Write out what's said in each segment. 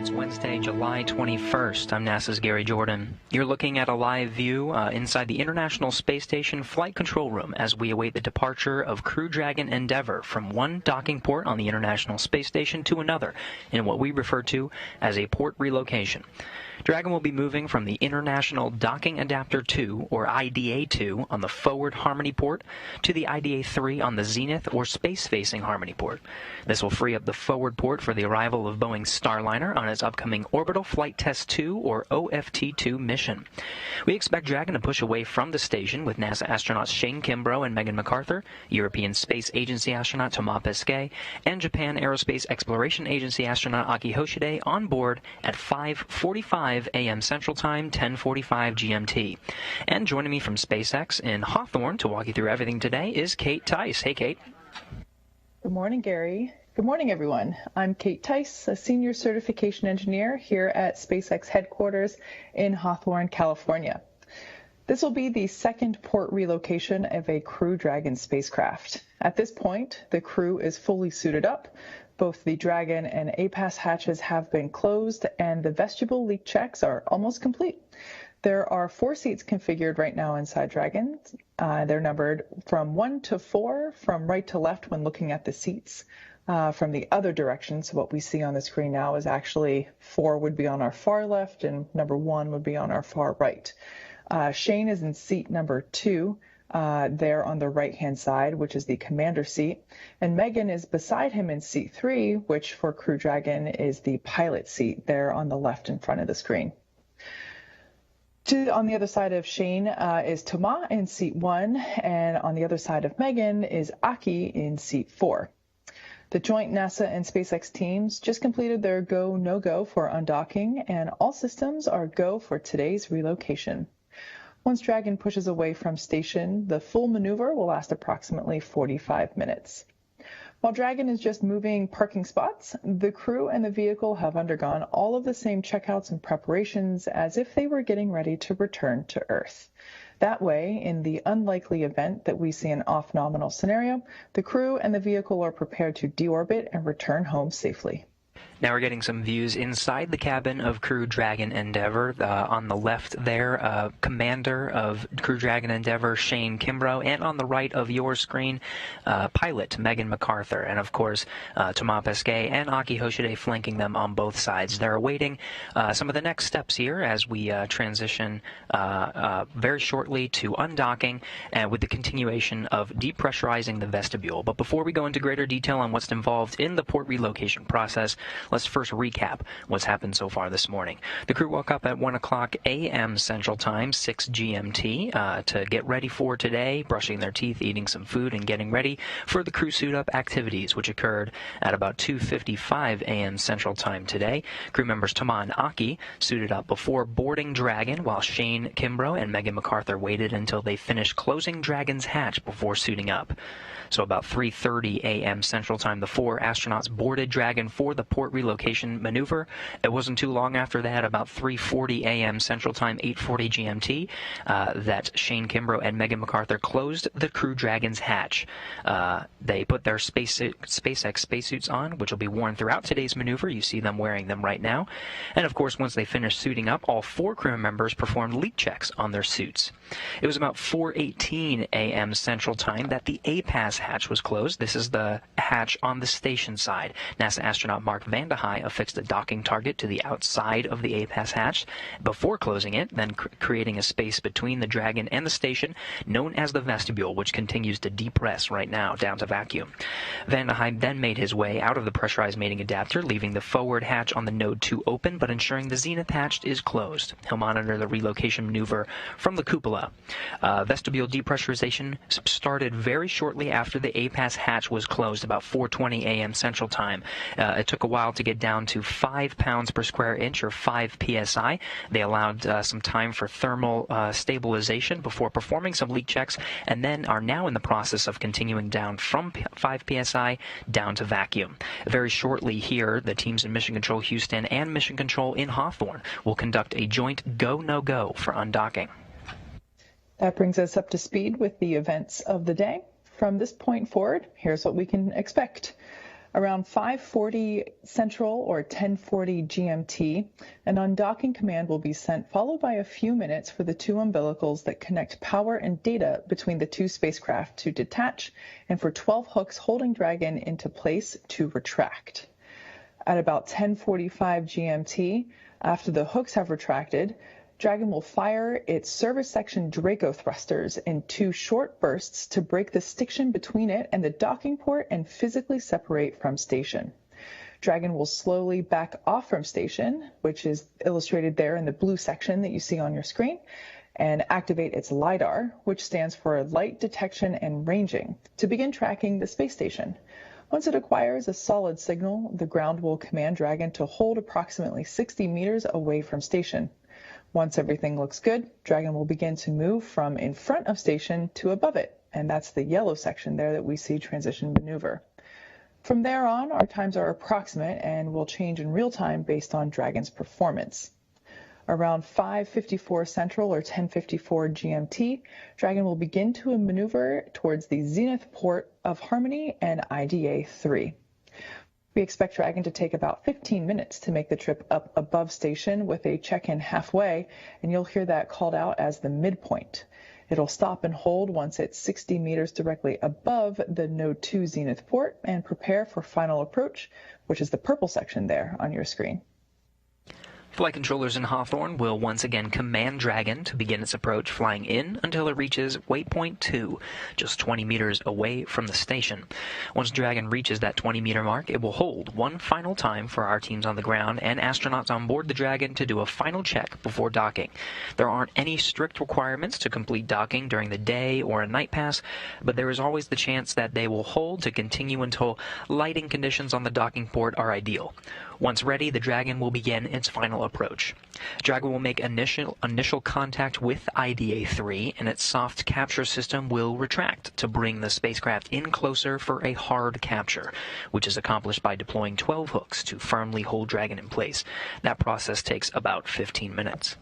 It's Wednesday, July 21st. I'm NASA's Gary Jordan. You're looking at a live view inside the International Space Station Flight Control Room as we await the departure of Crew Dragon Endeavour from one docking port on the International Space Station to another in what we refer to as a port relocation. Dragon will be moving from the International Docking Adapter 2, or IDA-2, on the forward Harmony port to the IDA-3 on the Zenith or space-facing Harmony port. This will free up the forward port for the arrival of Boeing's Starliner on its upcoming Orbital Flight Test 2, or OFT-2, mission. We expect Dragon to push away from the station with NASA astronauts Shane Kimbrough and Megan McArthur, European Space Agency astronaut Thomas Pesquet, and Japan Aerospace Exploration Agency astronaut Aki Hoshide on board at 5:45 a.m. Central Time, 10:45 GMT. And joining me from SpaceX in Hawthorne to walk you through everything today is Kate Tice. Hey, Kate. Good morning, Gary. Good morning, everyone. I'm Kate Tice, a senior certification engineer here at SpaceX headquarters in Hawthorne, California. This will be the second port relocation of a Crew Dragon spacecraft. At this point, the crew is fully suited up. Both the Dragon and APAS hatches have been closed, and the vestibule leak checks are almost complete. There are 4 seats configured right now inside Dragon. They're numbered from 1 to 4, from right to left when looking at the seats. From the other direction, so what we see on the screen now is actually 4 would be on our far left, and number 1 would be on our far right. Shane is in seat number 2. There on the right-hand side, which is the commander seat. And Megan is beside him in seat 3, which for Crew Dragon is the pilot seat there on the left in front of the screen. On the other side of Shane is Thomas in seat 1, and on the other side of Megan is Aki in seat 4. The joint NASA and SpaceX teams just completed their go, no-go for undocking, and all systems are go for today's relocation. Once Dragon pushes away from station, the full maneuver will last approximately 45 minutes. While Dragon is just moving parking spots, the crew and the vehicle have undergone all of the same checkouts and preparations as if they were getting ready to return to Earth. That way, in the unlikely event that we see an off-nominal scenario, the crew and the vehicle are prepared to deorbit and return home safely. Now we're getting some views inside the cabin of Crew Dragon Endeavour. On the left there, commander of Crew Dragon Endeavour, Shane Kimbrough, and on the right of your screen, pilot Megan McArthur, and of course Thomas Pesquet and Aki Hoshide flanking them on both sides. They're awaiting some of the next steps here as we transition very shortly to undocking and with the continuation of depressurizing the vestibule. But before we go into greater detail on what's involved in the port relocation process, let's first recap what's happened so far this morning. The crew woke up at 1 o'clock a.m. Central Time, 6 GMT, to get ready for today, brushing their teeth, eating some food, and getting ready for the crew suit-up activities, which occurred at about 2:55 a.m. Central Time today. Crew members Thomas and Aki suited up before boarding Dragon, while Shane Kimbrough and Megan McArthur waited until they finished closing Dragon's hatch before suiting up. So about 3:30 a.m. Central Time, the 4 astronauts boarded Dragon for the port relocation maneuver. It wasn't too long after that, about 3:40 a.m. Central Time, 8:40 GMT, that Shane Kimbrough and Megan McArthur closed the Crew Dragon's hatch. They put their SpaceX spacesuits on, which will be worn throughout today's maneuver. You see them wearing them right now. And of course, once they finished suiting up, all 4 crew members performed leak checks on their suits. It was about 4:18 a.m. Central Time that the APAS hatch was closed. This is the hatch on the station side. NASA astronaut Mark Vande Hei affixed a docking target to the outside of the APAS hatch before closing it, then creating a space between the Dragon and the station, known as the vestibule, which continues to depress right now down to vacuum. Vande Hei then made his way out of the pressurized mating adapter, leaving the forward hatch on the Node 2 open, but ensuring the Zenith hatch is closed. He'll monitor the relocation maneuver from the cupola. Vestibule depressurization started very shortly after the APAS hatch was closed, about 4:20 a.m. Central Time. It took a while to get down to 5 pounds per square inch, or 5 psi. They allowed some time for thermal stabilization before performing some leak checks, and then are now in the process of continuing down from 5 psi down to vacuum. Very shortly here, the teams in Mission Control Houston and Mission Control in Hawthorne will conduct a joint go-no-go for undocking. That brings us up to speed with the events of the day. From this point forward, here's what we can expect. Around 5:40 Central or 10:40 GMT, an undocking command will be sent, followed by a few minutes for the two umbilicals that connect power and data between the two spacecraft to detach, and for 12 hooks holding Dragon into place to retract. At about 10:45 GMT, after the hooks have retracted, Dragon will fire its service section Draco thrusters in 2 short bursts to break the stiction between it and the docking port and physically separate from station. Dragon will slowly back off from station, which is illustrated there in the blue section that you see on your screen, and activate its LiDAR, which stands for Light Detection and Ranging, to begin tracking the space station. Once it acquires a solid signal, the ground will command Dragon to hold approximately 60 meters away from station. Once everything looks good, Dragon will begin to move from in front of station to above it, and that's the yellow section there that we see transition maneuver. From there on, our times are approximate and will change in real time based on Dragon's performance. Around 5:54 Central or 10:54 GMT, Dragon will begin to maneuver towards the zenith port of Harmony and IDA-3. We expect Dragon to take about 15 minutes to make the trip up above station with a check-in halfway, and you'll hear that called out as the midpoint. It'll stop and hold once it's 60 meters directly above the Node 2 zenith port and prepare for final approach, which is the purple section there on your screen. Flight controllers in Hawthorne will once again command Dragon to begin its approach, flying in until it reaches waypoint 2, just 20 meters away from the station. Once Dragon reaches that 20-meter mark, it will hold one final time for our teams on the ground and astronauts on board the Dragon to do a final check before docking. There aren't any strict requirements to complete docking during the day or a night pass, but there is always the chance that they will hold to continue until lighting conditions on the docking port are ideal. Once ready, the Dragon will begin its final approach. Dragon will make initial contact with IDA-3, and its soft capture system will retract to bring the spacecraft in closer for a hard capture, which is accomplished by deploying 12 hooks to firmly hold Dragon in place. That process takes about 15 minutes.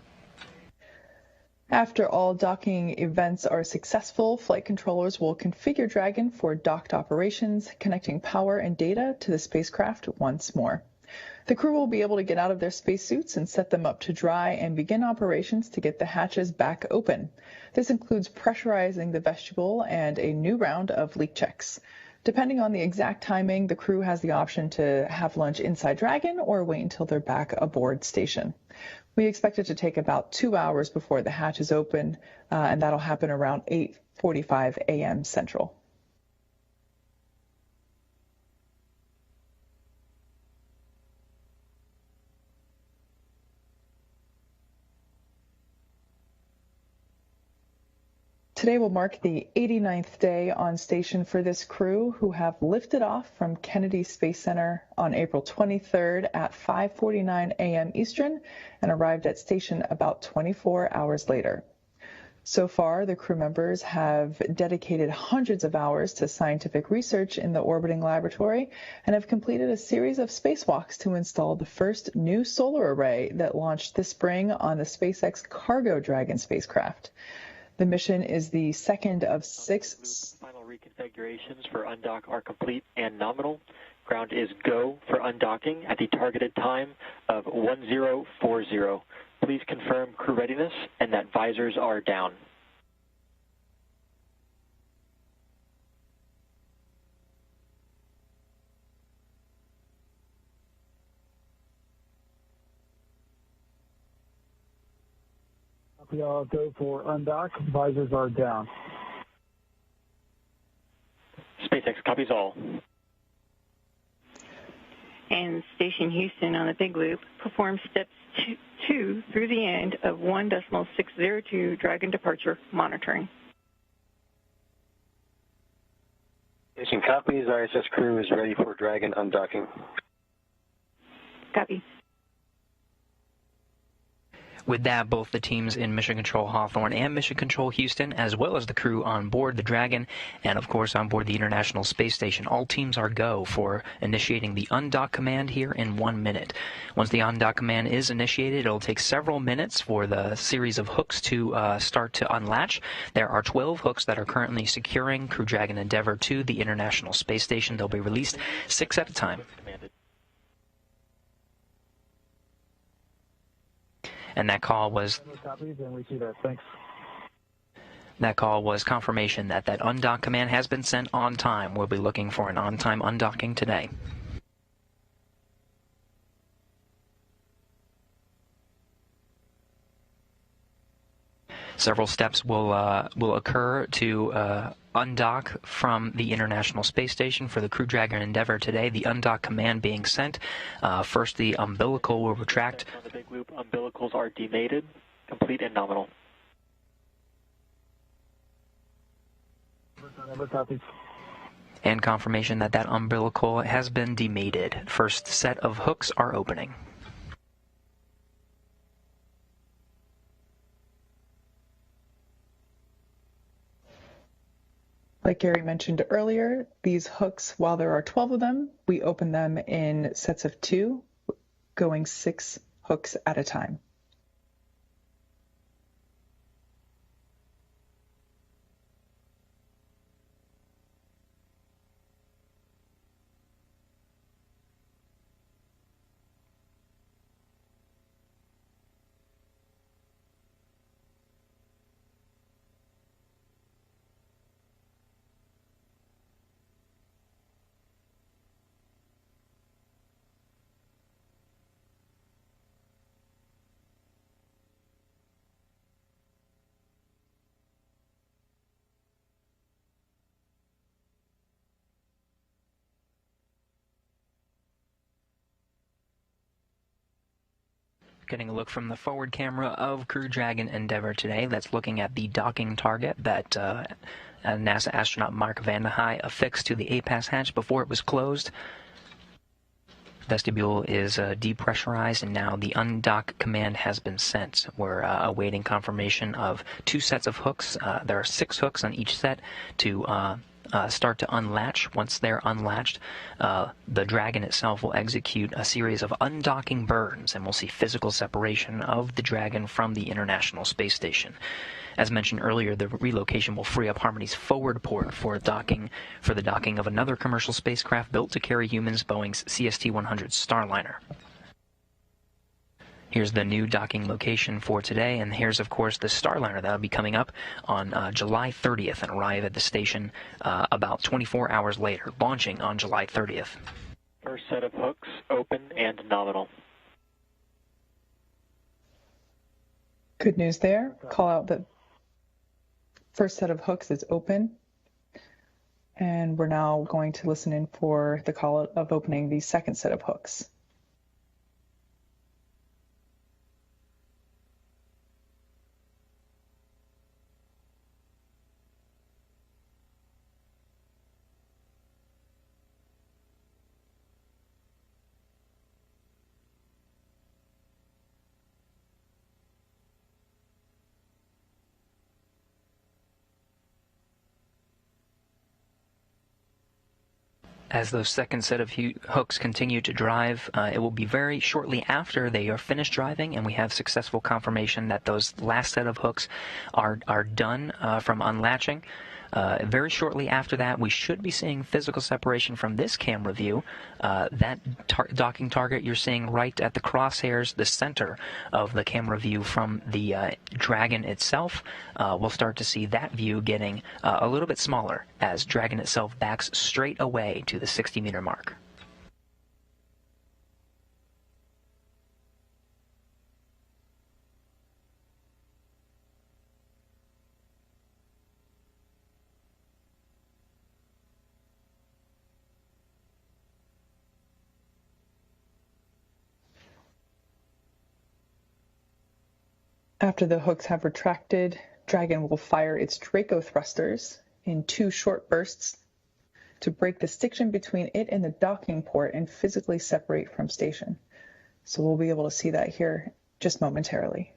After all docking events are successful, flight controllers will configure Dragon for docked operations, connecting power and data to the spacecraft once more. The crew will be able to get out of their spacesuits and set them up to dry and begin operations to get the hatches back open. This includes pressurizing the vestibule and a new round of leak checks. Depending on the exact timing, the crew has the option to have lunch inside Dragon or wait until they're back aboard station. We expect it to take about 2 hours before the hatch is open, and that'll happen around 8:45 a.m. Central. Today will mark the 89th day on station for this crew, who have lifted off from Kennedy Space Center on April 23rd at 5:49 a.m. Eastern and arrived at station about 24 hours later. So far, the crew members have dedicated hundreds of hours to scientific research in the orbiting laboratory and have completed a series of spacewalks to install the first new solar array that launched this spring on the SpaceX Cargo Dragon spacecraft. The mission is the second of 6. Final reconfigurations for undock are complete and nominal. Ground is go for undocking at the targeted time of 1040. Please confirm crew readiness and that visors are down. We all go for undock. Visors are down. SpaceX copies all. And Station Houston on the Big Loop performs steps 2 through the end of 1.602 Dragon departure monitoring. Station copies. ISS crew is ready for Dragon undocking. Copy. With that, both the teams in Mission Control Hawthorne and Mission Control Houston, as well as the crew on board the Dragon, and of course on board the International Space Station, all teams are go for initiating the undock command here in 1 minute. Once the undock command is initiated, it'll take several minutes for the series of hooks to start to unlatch. There are 12 hooks that are currently securing Crew Dragon Endeavour to the International Space Station. They'll be released 6 at a time. And that call was confirmation that that undock command has been sent on time. We'll be looking for an on-time undocking today. Several steps will occur to undock from the International Space Station for the Crew Dragon Endeavour today. The undock command being sent. First, the umbilical will retract. On the big loop, umbilicals are demated, complete and nominal. And confirmation that that umbilical has been demated. First set of hooks are opening. Like Gary mentioned earlier, these hooks, while there are 12 of them, we open them in sets of 2, going 6 hooks at a time. Getting a look from the forward camera of Crew Dragon Endeavour today. That's looking at the docking target that NASA astronaut Mark Vande Hei affixed to the APAS hatch before it was closed. Vestibule is depressurized, and now the undock command has been sent. We're awaiting confirmation of 2 sets of hooks. There are 6 hooks on each set to start to unlatch. Once they're unlatched, the Dragon itself will execute a series of undocking burns, and we'll see physical separation of the Dragon from the International Space Station. As mentioned earlier, the relocation will free up Harmony's forward port for the docking of another commercial spacecraft built to carry humans, Boeing's CST-100 Starliner. Here's the new docking location for today, and here's, of course, the Starliner that will be coming up on July 30th and arrive at the station about 24 hours later, launching on July 30th. First set of hooks open and nominal. Good news there. Call out that first set of hooks is open, and we're now going to listen in for the call of opening the second set of hooks. As those second set of hooks continue to drive, it will be very shortly after they are finished driving and we have successful confirmation that those last set of hooks are done from unlatching. Very shortly after that, we should be seeing physical separation from this camera view. That docking target you're seeing right at the crosshairs, the center of the camera view from the Dragon itself. We'll start to see that view getting a little bit smaller as Dragon itself backs straight away to the 60-meter mark. After the hooks have retracted, Dragon will fire its Draco thrusters in 2 short bursts to break the stiction between it and the docking port and physically separate from station. So we'll be able to see that here just momentarily.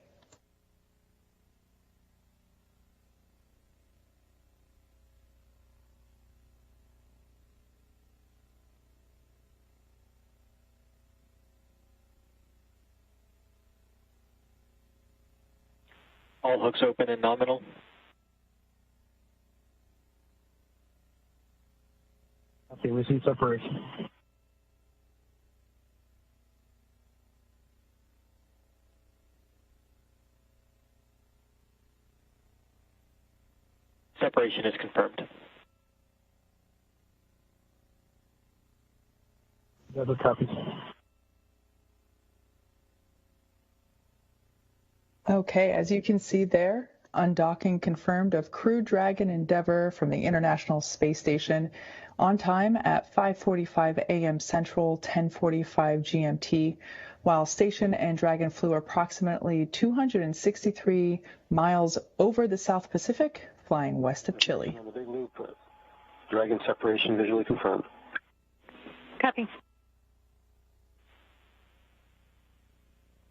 All hooks open and nominal. Okay, we see separation. Separation is confirmed. Endeavor copies. Okay, as you can see there, undocking confirmed of Crew Dragon Endeavour from the International Space Station on time at 5:45 a.m. Central, 10:45 GMT, while station and Dragon flew approximately 263 miles over the South Pacific, flying west of Chile. On the big loop, Dragon separation visually confirmed. Copy.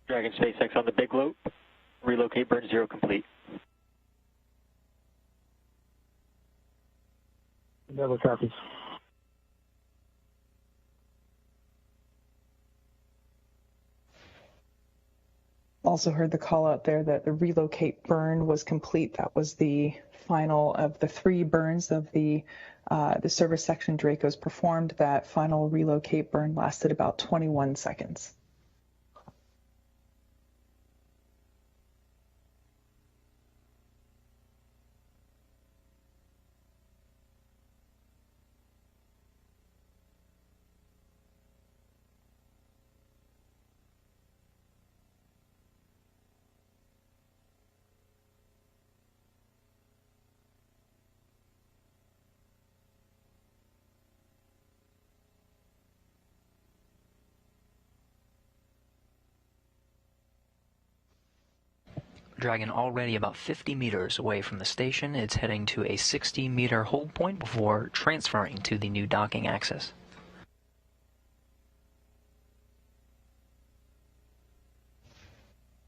Dragon SpaceX on the big loop. Relocate burn 0 complete. Endeavor copies. Also heard the call out there that the relocate burn was complete. That was the final of the 3 burns of the service section Dracos performed. That final relocate burn lasted about 21 seconds. Dragon already about 50 meters away from the station. It's heading to a 60-meter hold point before transferring to the new docking axis.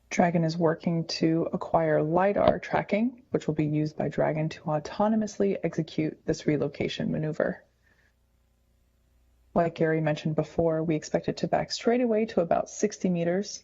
Dragon is working to acquire LiDAR tracking, which will be used by Dragon to autonomously execute this relocation maneuver. Like Gary mentioned before, we expect it to back straight away to about 60 meters.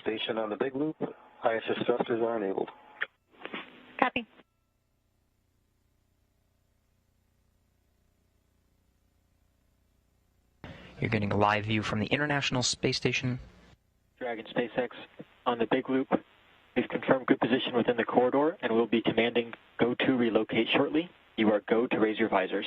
Station on the big loop. ISS thrusters are enabled. Copy. You're getting a live view from the International Space Station. Dragon SpaceX on the big loop. We've confirmed good position within the corridor and will be commanding go to relocate shortly. You are go to raise your visors.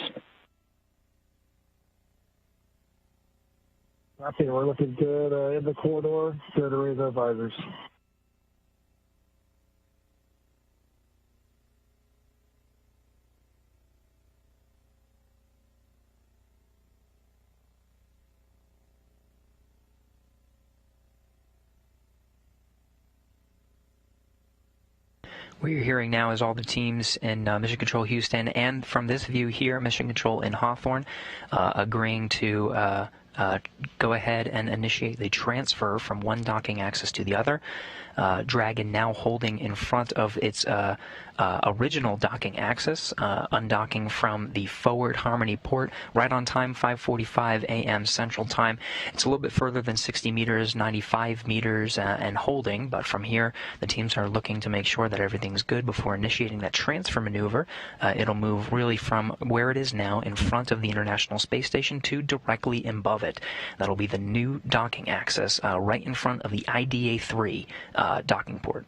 Okay, we're looking good in the corridor. Good to raise our visors. What you're hearing now is all the teams in Mission Control Houston and from this view here, Mission Control in Hawthorne, agreeing to go ahead and initiate the transfer from one docking axis to the other. Dragon now holding in front of its original docking axis, undocking from the forward Harmony port right on time, 5:45 a.m. Central Time. It's a little bit further than 60 meters, 95 meters, and holding, but from here the teams are looking to make sure that everything's good before initiating that transfer maneuver. It'll move really from where it is now in front of the International Space Station to directly above it. That'll be the new docking axis right in front of the IDA-3 docking port.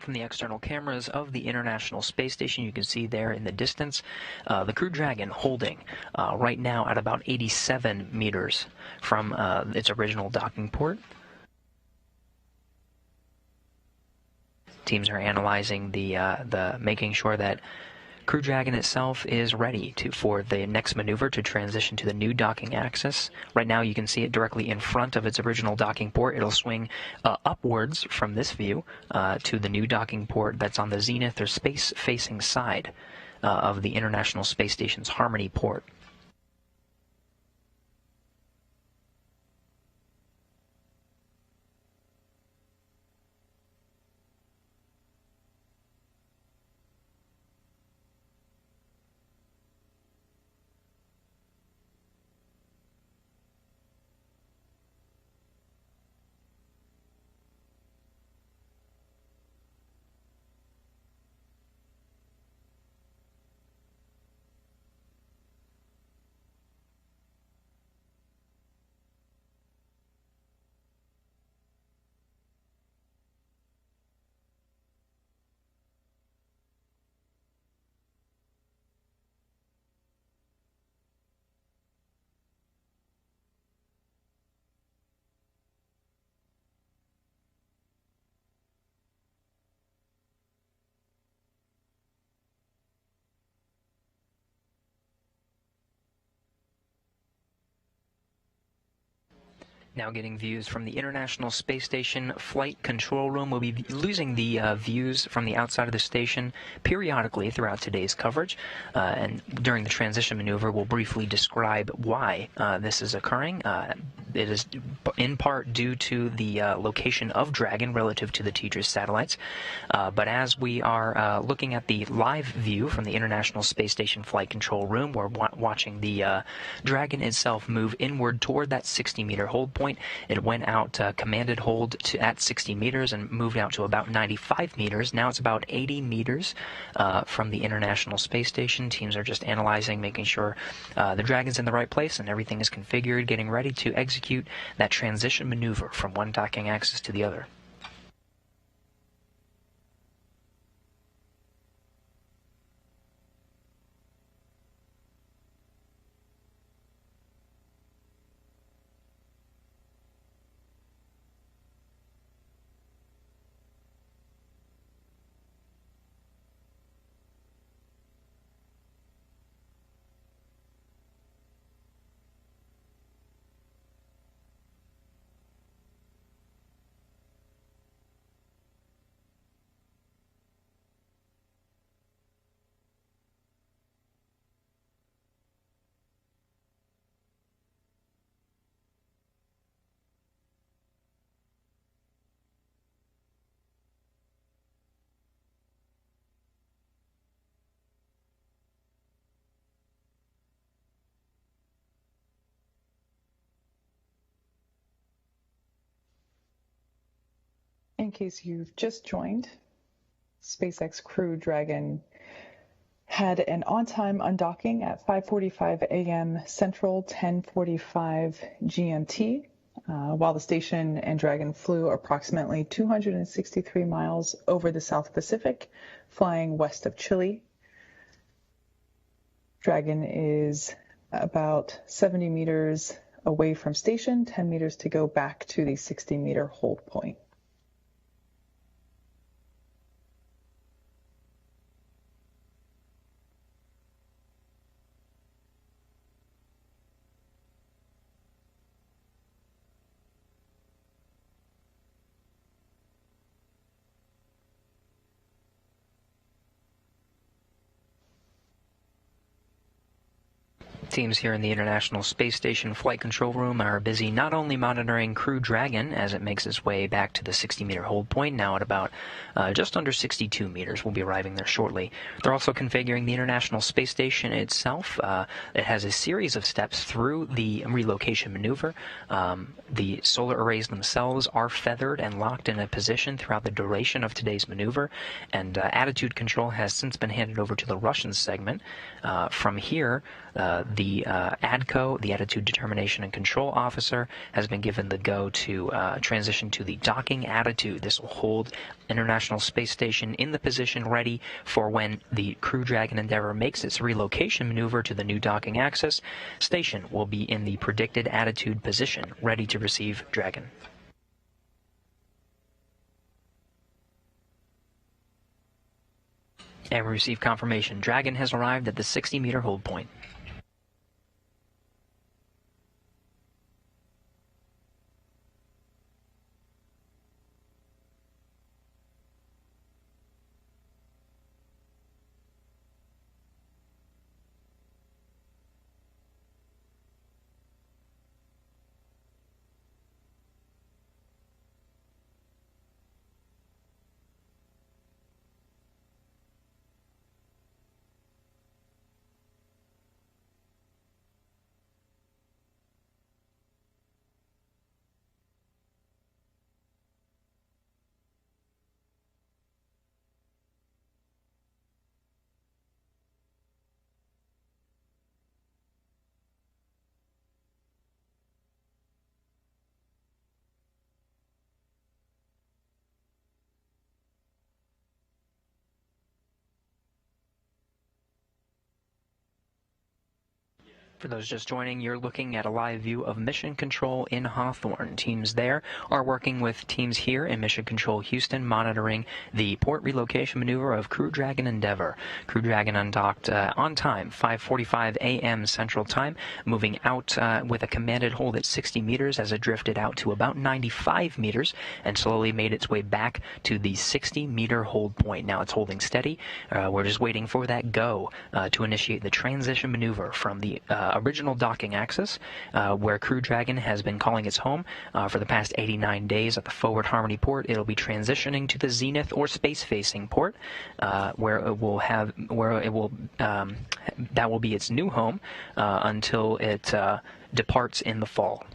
from the external cameras of the International Space Station. You can see there in the distance the Crew Dragon holding right now at about 87 meters from its original docking port. Teams are analyzing the making sure that Crew Dragon itself is ready for the next maneuver to transition to the new docking axis. Right now you can see it directly in front of its original docking port. It'll swing upwards from this view to the new docking port that's on the zenith or space-facing side of the International Space Station's Harmony port. Now getting views from the International Space Station Flight Control Room. We'll be losing the views from the outside of the station periodically throughout today's coverage. And during the transition maneuver, we'll briefly describe why this is occurring. It is in part due to the location of Dragon relative to the TDRS satellites. But as we are looking at the live view from the International Space Station Flight Control Room, we're watching the Dragon itself move inward toward that 60-meter hold point. It went out commanded hold at 60 meters and moved out to about 95 meters. Now it's about 80 meters from the International Space Station. Teams are just analyzing, making sure the Dragon's in the right place and everything is configured, getting ready to execute that transition maneuver from one docking axis to the other. In case you've just joined, SpaceX Crew Dragon had an on-time undocking at 5:45 a.m. Central, 10:45 GMT, while the station and Dragon flew approximately 263 miles over the South Pacific, flying west of Chile. Dragon is about 70 meters away from station, 10 meters to go back to the 60-meter hold point. Teams here in the International Space Station Flight Control Room are busy not only monitoring Crew Dragon as it makes its way back to the 60-meter hold point, now at about just under 62 meters. We'll be arriving there shortly. They're also configuring the International Space Station itself. It has a series of steps through the relocation maneuver. The solar arrays themselves are feathered and locked in a position throughout the duration of today's maneuver, and attitude control has since been handed over to the Russian segment. From here, the The ADCO, the Attitude Determination and Control Officer, has been given the go to transition to the docking attitude. This will hold International Space Station in the position ready for when the Crew Dragon Endeavour makes its relocation maneuver to the new docking axis. Station will be in the predicted attitude position, ready to receive Dragon. And we receive confirmation. Dragon has arrived at the 60-meter hold point. For those just joining, you're looking at a live view of Mission Control in Hawthorne. Teams there are working with teams here in Mission Control Houston, monitoring the port relocation maneuver of Crew Dragon Endeavour. Crew Dragon undocked on time, 5:45 a.m. Central Time, moving out with a commanded hold at 60 meters as it drifted out to about 95 meters and slowly made its way back to the 60-meter hold point. Now it's holding steady. We're just waiting for that go to initiate the transition maneuver from the original docking axis, where Crew Dragon has been calling its home for the past 89 days at the Forward Harmony port. It'll be transitioning to the Zenith or space-facing port, that will be its new home until it departs in the fall.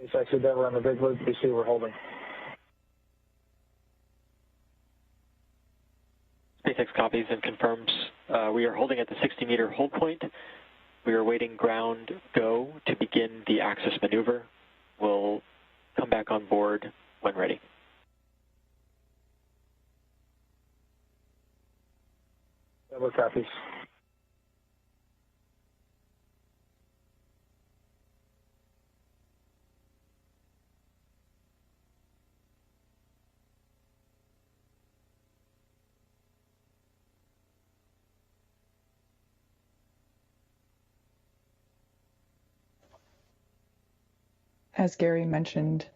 SpaceX Endeavour on the big loop. You see we're holding. SpaceX copies and confirms we are holding at the 60-meter hold point. We are awaiting ground go to begin the axis maneuver. We'll come back on board when ready. Endeavour copies. As Gary mentioned,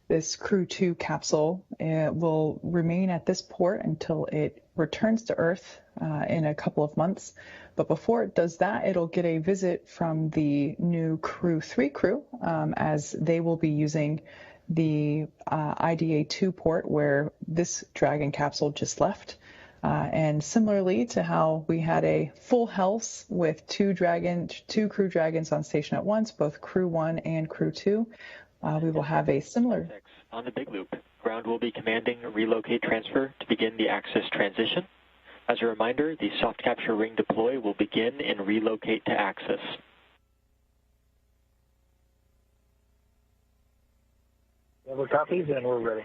this Crew 2 capsule will remain at this port until it returns to Earth in a couple of months. But before it does that, it'll get a visit from the new Crew 3 crew, as they will be using the IDA 2 port where this Dragon capsule just left. And similarly to how we had a full house with two Crew Dragons on station at once, both Crew 1 and Crew 2, we will have a similar... On the big loop, ground will be commanding relocate transfer to begin the axis transition. As a reminder, the soft capture ring deploy will begin in relocate to axis. Endeavour copies, and we're ready.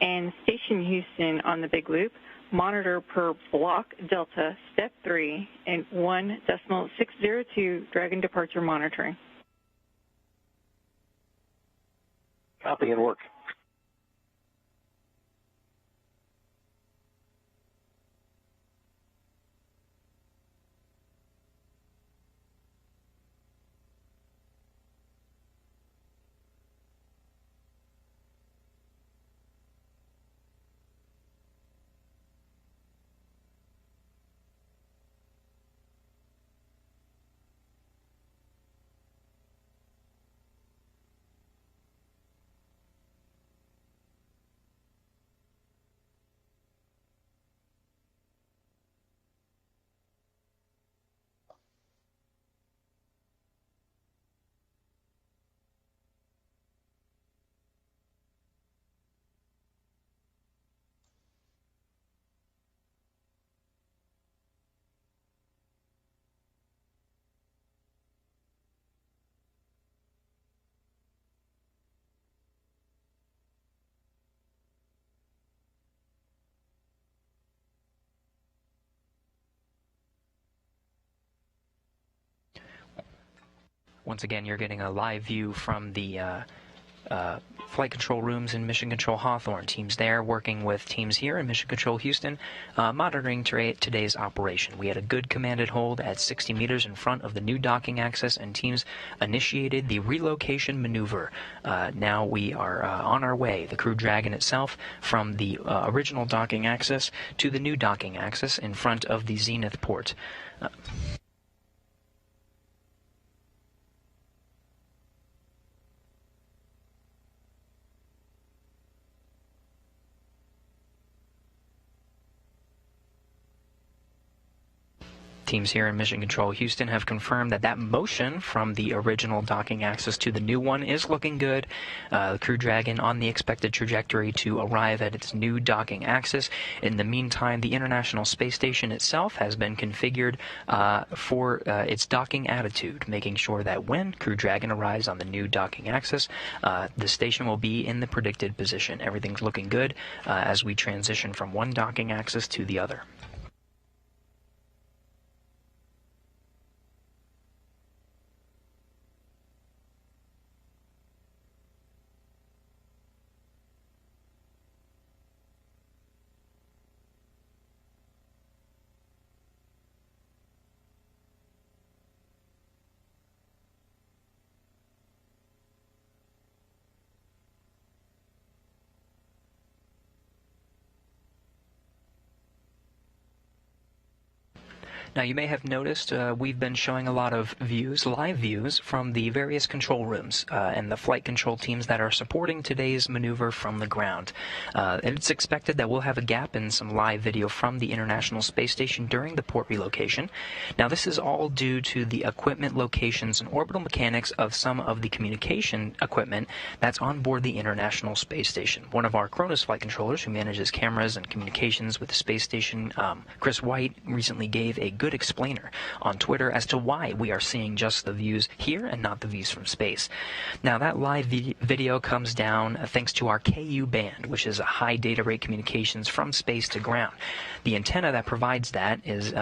And Station Houston on the big loop, monitor per block Delta, step 3, and 1.602 Dragon departure monitoring. Copy and work. Once again, you're getting a live view from the flight control rooms in Mission Control Hawthorne. Teams there working with teams here in Mission Control Houston, monitoring today's operation. We had a good commanded hold at 60 meters in front of the new docking access, and teams initiated the relocation maneuver. Now we are on our way, the Crew Dragon itself, from the original docking access to the new docking access in front of the Zenith port. Teams here in Mission Control Houston have confirmed that motion from the original docking access to the new one is looking good. The Crew Dragon on the expected trajectory to arrive at its new docking access. In the meantime, the International Space Station itself has been configured for its docking attitude, making sure that when Crew Dragon arrives on the new docking access, the station will be in the predicted position. Everything's looking good as we transition from one docking access to the other. Now, you may have noticed we've been showing a lot of views, live views, from the various control rooms and the flight control teams that are supporting today's maneuver from the ground. It's expected that we'll have a gap in some live video from the International Space Station during the port relocation. Now, this is all due to the equipment locations and orbital mechanics of some of the communication equipment that's on board the International Space Station. One of our Cronus flight controllers, who manages cameras and communications with the space station, Chris White, recently gave a good explainer on Twitter as to why we are seeing just the views here and not the views from space. Now, that live video comes down thanks to our KU band, which is a high data rate communications from space to ground. The antenna that provides that is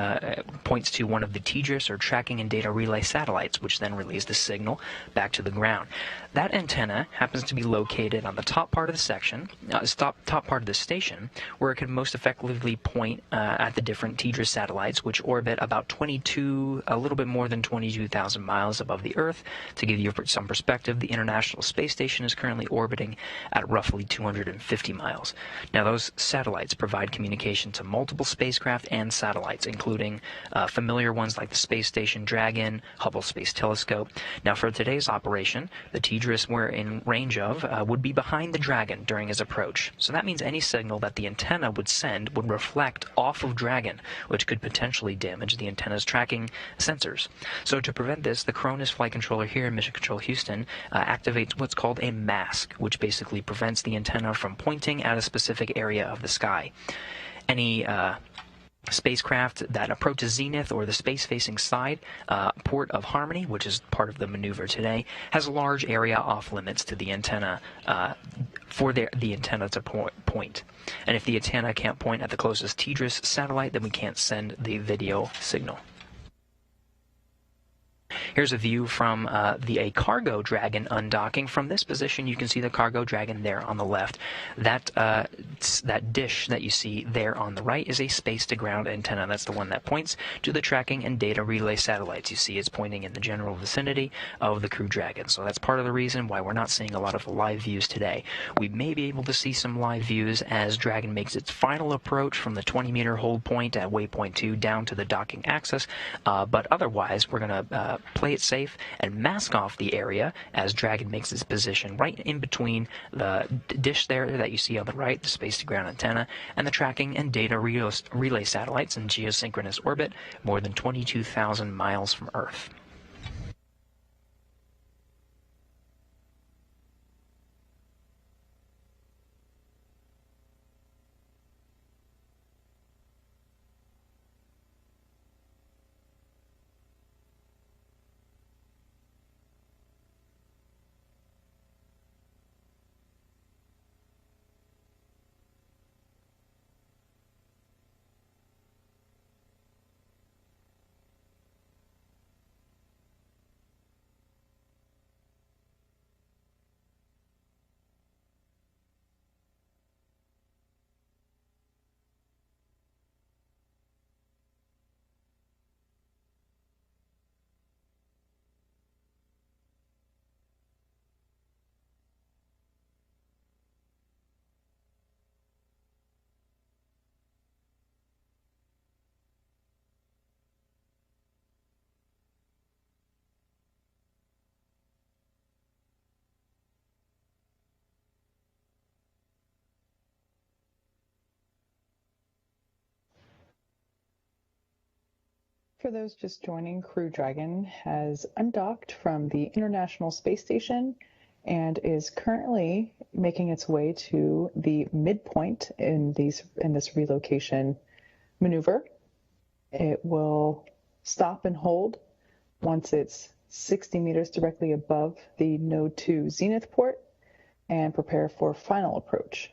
points to one of the TDRS, or tracking and data relay satellites, which then relays the signal back to the ground. That antenna happens to be located on the top part of the section, top part of the station, where it can most effectively point at the different TDRS satellites, which orbit about a little bit more than 22,000 miles above the Earth. To give you some perspective, the International Space Station is currently orbiting at roughly 250 miles. Now, those satellites provide communication to multiple spacecraft and satellites, including familiar ones like the Space Station Dragon, Hubble Space Telescope. Now, for today's operation, the TDRS we're in range of would be behind the Dragon during his approach. So that means any signal that the antenna would send would reflect off of Dragon, which could potentially damage the antenna's tracking sensors. So to prevent this, the Cronus flight controller here in Mission Control Houston activates what's called a mask, which basically prevents the antenna from pointing at a specific area of the sky. Any spacecraft that approaches Zenith or the space-facing side port of Harmony, which is part of the maneuver today, has a large area off limits to the antenna for the antenna to point. And if the antenna can't point at the closest TDRS satellite, then we can't send the video signal. Here's a view from a cargo Dragon undocking. From this position, you can see the cargo Dragon there on the left. That dish that you see there on the right is a space-to-ground antenna. That's the one that points to the tracking and data relay satellites. You see it's pointing in the general vicinity of the Crew Dragon. So that's part of the reason why we're not seeing a lot of live views today. We may be able to see some live views as Dragon makes its final approach from the 20-meter hold point at waypoint 2 down to the docking axis, but otherwise we're going to play it safe and mask off the area as Dragon makes its position right in between the dish there that you see on the right, the space-to-ground antenna, and the tracking and data relay satellites in geosynchronous orbit more than 22,000 miles from Earth. For those just joining, Crew Dragon has undocked from the International Space Station and is currently making its way to the midpoint in this relocation maneuver. It will stop and hold once it's 60 meters directly above the Node 2 zenith port and prepare for final approach.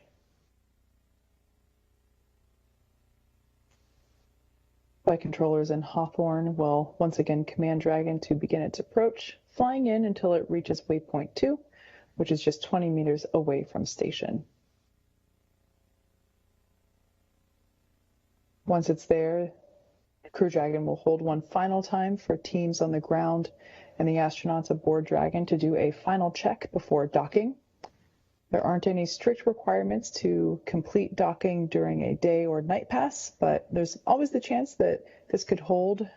Flight controllers in Hawthorne will once again command Dragon to begin its approach, flying in until it reaches waypoint 2, which is just 20 meters away from station. Once it's there, Crew Dragon will hold one final time for teams on the ground and the astronauts aboard Dragon to do a final check before docking. There aren't any strict requirements to complete docking during a day or night pass, but there's always the chance that this hold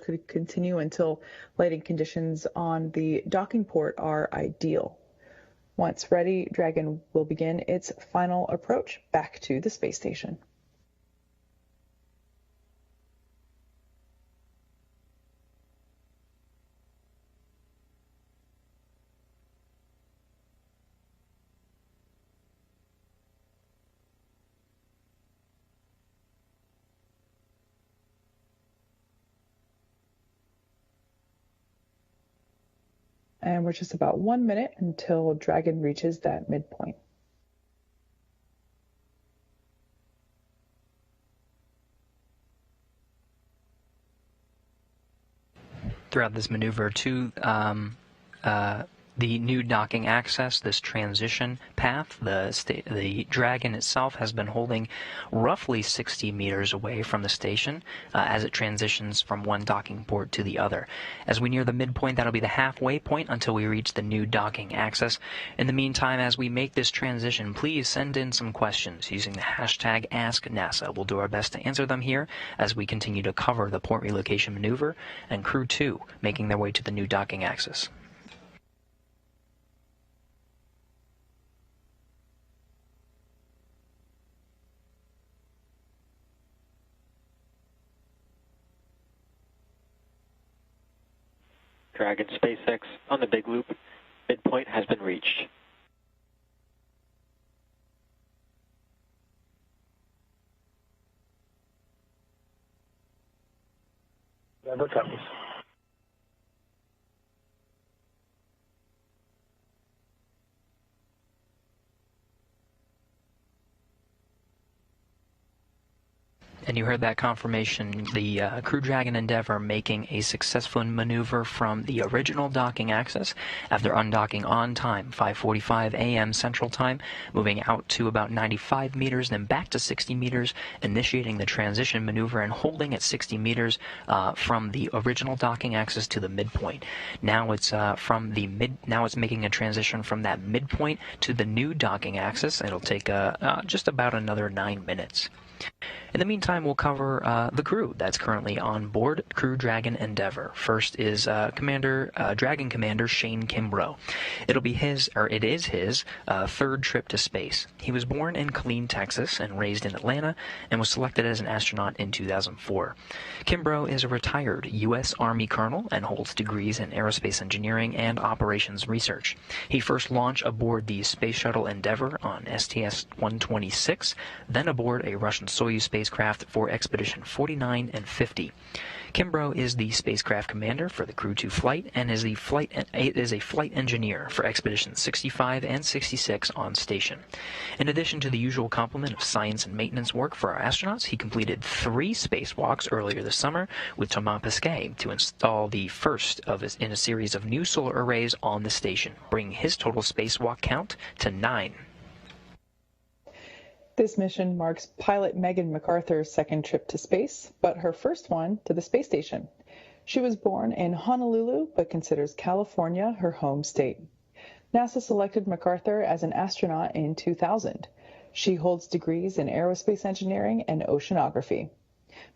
could continue until lighting conditions on the docking port are ideal. Once ready, Dragon will begin its final approach back to the space station. And we're just about 1 minute until Dragon reaches that midpoint. Throughout this maneuver to the new docking access, this transition path, the Dragon itself has been holding roughly 60 meters away from the station as it transitions from one docking port to the other. As we near the midpoint, that'll be the halfway point until we reach the new docking access. In the meantime, as we make this transition, please send in some questions using the hashtag AskNASA. We'll do our best to answer them here as we continue to cover the port relocation maneuver and Crew 2 making their way to the new docking access. Dragon SpaceX on the big loop. Midpoint has been reached. Never comes. And you heard that confirmation, the Crew Dragon Endeavour making a successful maneuver from the original docking access after undocking on time, 5:45 a.m. Central Time, moving out to about 95 meters, then back to 60 meters, initiating the transition maneuver and holding at 60 meters from the original docking access to the midpoint. Now it's Now it's making a transition from that midpoint to the new docking access. It'll take just about another 9 minutes. In the meantime, we'll cover the crew that's currently on board Crew Dragon Endeavour. First is Dragon Commander Shane Kimbrough. It is his third trip to space. He was born in Killeen, Texas, and raised in Atlanta, and was selected as an astronaut in 2004. Kimbrough is a retired U.S. Army colonel and holds degrees in aerospace engineering and operations research. He first launched aboard the Space Shuttle Endeavour on STS-126, then aboard a Russian Soyuz spacecraft for Expedition 49 and 50. Kimbrough is the spacecraft commander for the Crew 2 flight and is a flight engineer for Expeditions 65 and 66 on station. In addition to the usual complement of science and maintenance work for our astronauts, he completed 3 spacewalks earlier this summer with Thomas Pesquet to install the first in a series of new solar arrays on the station, bringing his total spacewalk count to 9. This mission marks pilot Megan MacArthur's second trip to space, but her first one to the space station. She was born in Honolulu, but considers California her home state. NASA selected MacArthur as an astronaut in 2000. She holds degrees in aerospace engineering and oceanography.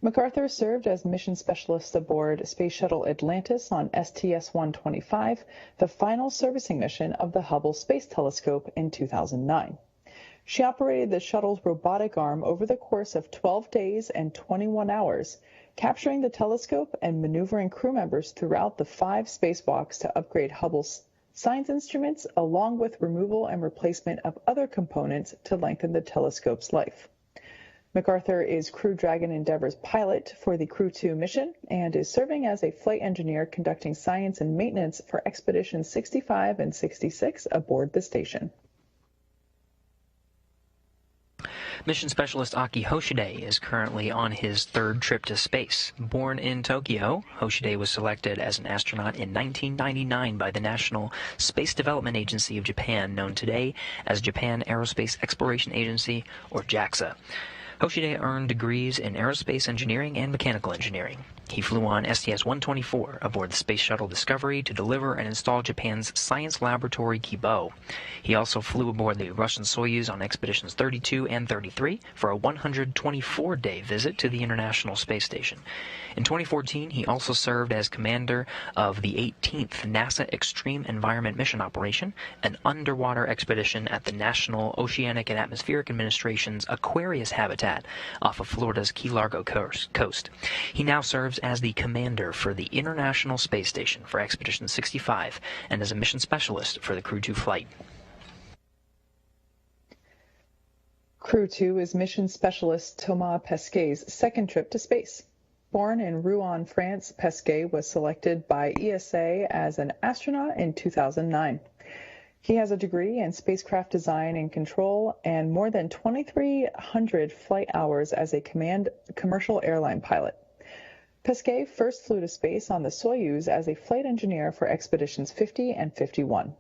MacArthur served as mission specialist aboard Space Shuttle Atlantis on STS-125, the final servicing mission of the Hubble Space Telescope in 2009. She operated the shuttle's robotic arm over the course of 12 days and 21 hours, capturing the telescope and maneuvering crew members throughout the 5 spacewalks to upgrade Hubble's science instruments, along with removal and replacement of other components to lengthen the telescope's life. MacArthur is Crew Dragon Endeavour's pilot for the Crew 2 mission and is serving as a flight engineer conducting science and maintenance for Expeditions 65 and 66 aboard the station. Mission specialist Aki Hoshide is currently on his 3rd trip to space. Born in Tokyo, Hoshide was selected as an astronaut in 1999 by the National Space Development Agency of Japan, known today as Japan Aerospace Exploration Agency, or JAXA. Hoshide earned degrees in aerospace engineering and mechanical engineering. He flew on STS-124 aboard the Space Shuttle Discovery to deliver and install Japan's science laboratory Kibo. He also flew aboard the Russian Soyuz on Expeditions 32 and 33 for a 124-day visit to the International Space Station. In 2014, he also served as commander of the 18th NASA Extreme Environment Mission Operation, an underwater expedition at the National Oceanic and Atmospheric Administration's Aquarius habitat off of Florida's Key Largo coast. He now serves as the commander for the International Space Station for Expedition 65 and as a mission specialist for the Crew 2 flight. Crew 2 is mission specialist Thomas Pesquet's 2nd trip to space. Born in Rouen, France, Pesquet was selected by ESA as an astronaut in 2009. He has a degree in spacecraft design and control and more than 2,300 flight hours as a commercial airline pilot. Pesquet first flew to space on the Soyuz as a flight engineer for Expeditions 50 and 51.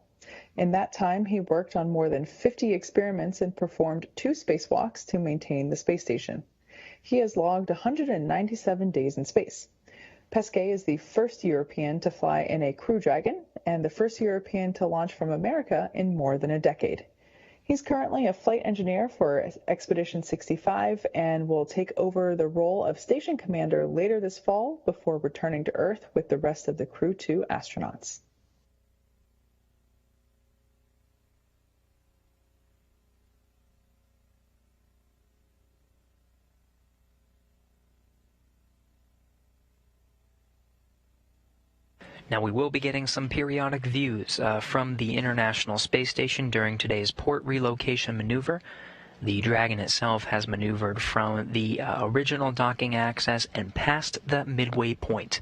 In that time, he worked on more than 50 experiments and performed 2 spacewalks to maintain the space station. He has logged 197 days in space. Pesquet is the first European to fly in a Crew Dragon and the first European to launch from America in more than a decade. He's currently a flight engineer for Expedition 65 and will take over the role of station commander later this fall before returning to Earth with the rest of the Crew 2 astronauts. Now, we will be getting some periodic views from the International Space Station during today's port relocation maneuver. The Dragon itself has maneuvered from the original docking access and past the midway point.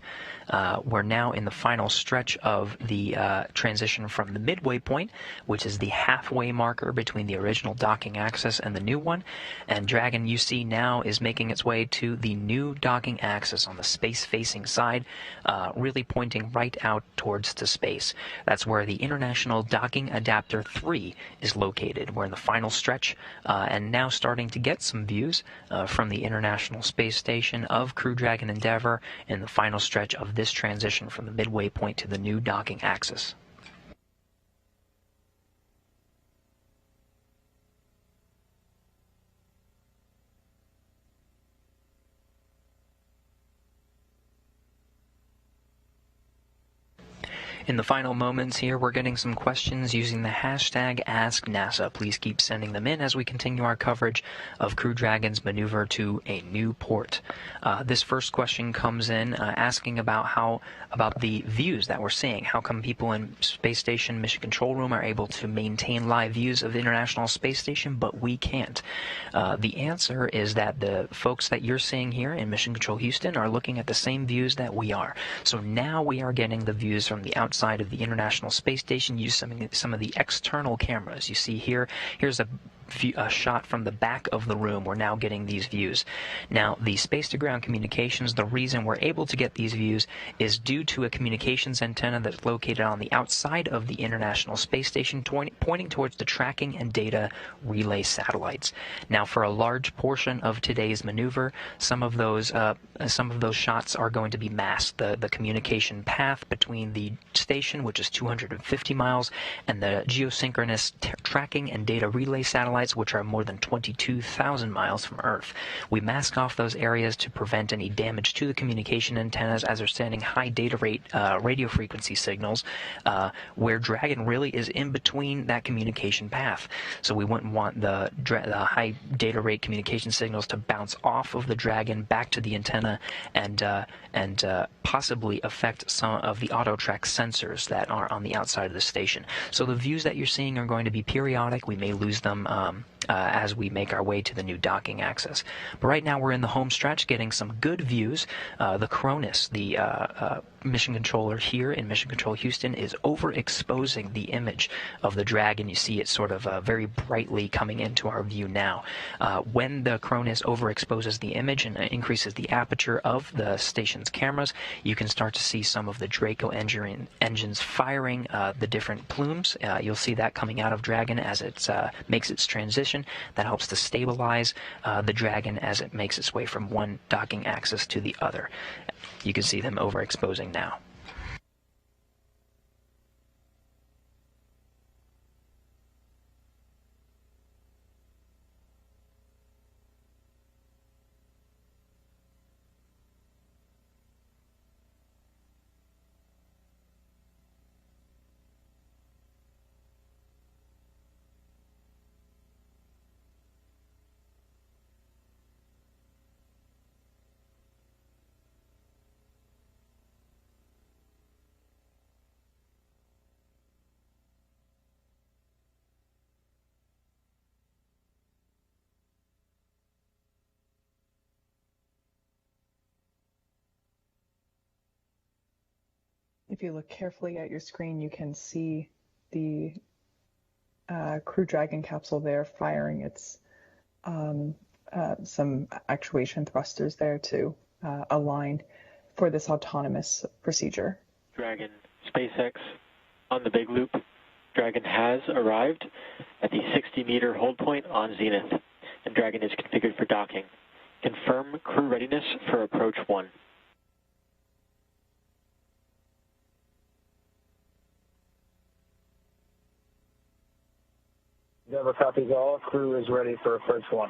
We're now in the final stretch of the transition from the midway point, which is the halfway marker between the original docking access and the new one. And Dragon, you see now, is making its way to the new docking access on the space-facing side, really pointing right out towards the space. That's where the International Docking Adapter 3 is located. We're in the final stretch, and now starting to get some views from the International Space Station of Crew Dragon Endeavour in the final stretch of this transition from the midway point to the new docking axis. In the final moments here, we're getting some questions using the hashtag AskNASA. Please keep sending them in as we continue our coverage of Crew Dragon's maneuver to a new port. This first question comes in asking about the views that we're seeing. How come people in Space Station Mission Control Room are able to maintain live views of the International Space Station, but we can't? The answer is that the folks that you're seeing here in Mission Control Houston are looking at the same views that we are. So now we are getting the views from the outside of the International Space Station using some of the external cameras. You see here's a shot from the back of the room. We're now getting these views. Now, the space-to-ground communications, the reason we're able to get these views is due to a communications antenna that's located on the outside of the International Space Station, pointing towards the tracking and data relay satellites. Now, for a large portion of today's maneuver, some of those shots are going to be masked. The communication path between the station, which is 250 miles, and the geosynchronous tracking and data relay satellite satellites, which are more than 22,000 miles from Earth. We mask off those areas to prevent any damage to the communication antennas as they're sending high data rate radio frequency signals, where Dragon really is in between that communication path. So we wouldn't want the high data rate communication signals to bounce off of the Dragon back to the antenna and possibly affect some of the auto track sensors that are on the outside of the station. So the views that you're seeing are going to be periodic. We may lose them as we make our way to the new docking axis. But right now we're in the home stretch getting some good views. The Cronus, the mission controller here in Mission Control Houston, is overexposing the image of the Dragon. You see it sort of very brightly coming into our view now. When the Cronus overexposes the image and increases the aperture of the station's cameras, you can start to see some of the Draco engines firing the different plumes. You'll see that coming out of Dragon as it makes its transition. That helps to stabilize the Dragon as it makes its way from one docking axis to the other. You can see them overexposing now. If you look carefully at your screen, you can see the Crew Dragon capsule there firing its some actuation thrusters there to align for this autonomous procedure. Dragon, SpaceX on the big loop. Dragon has arrived at the 60-meter hold point on zenith, and Dragon is configured for docking. Confirm crew readiness for approach 1. Endeavor copies all. Crew is ready for approach 1.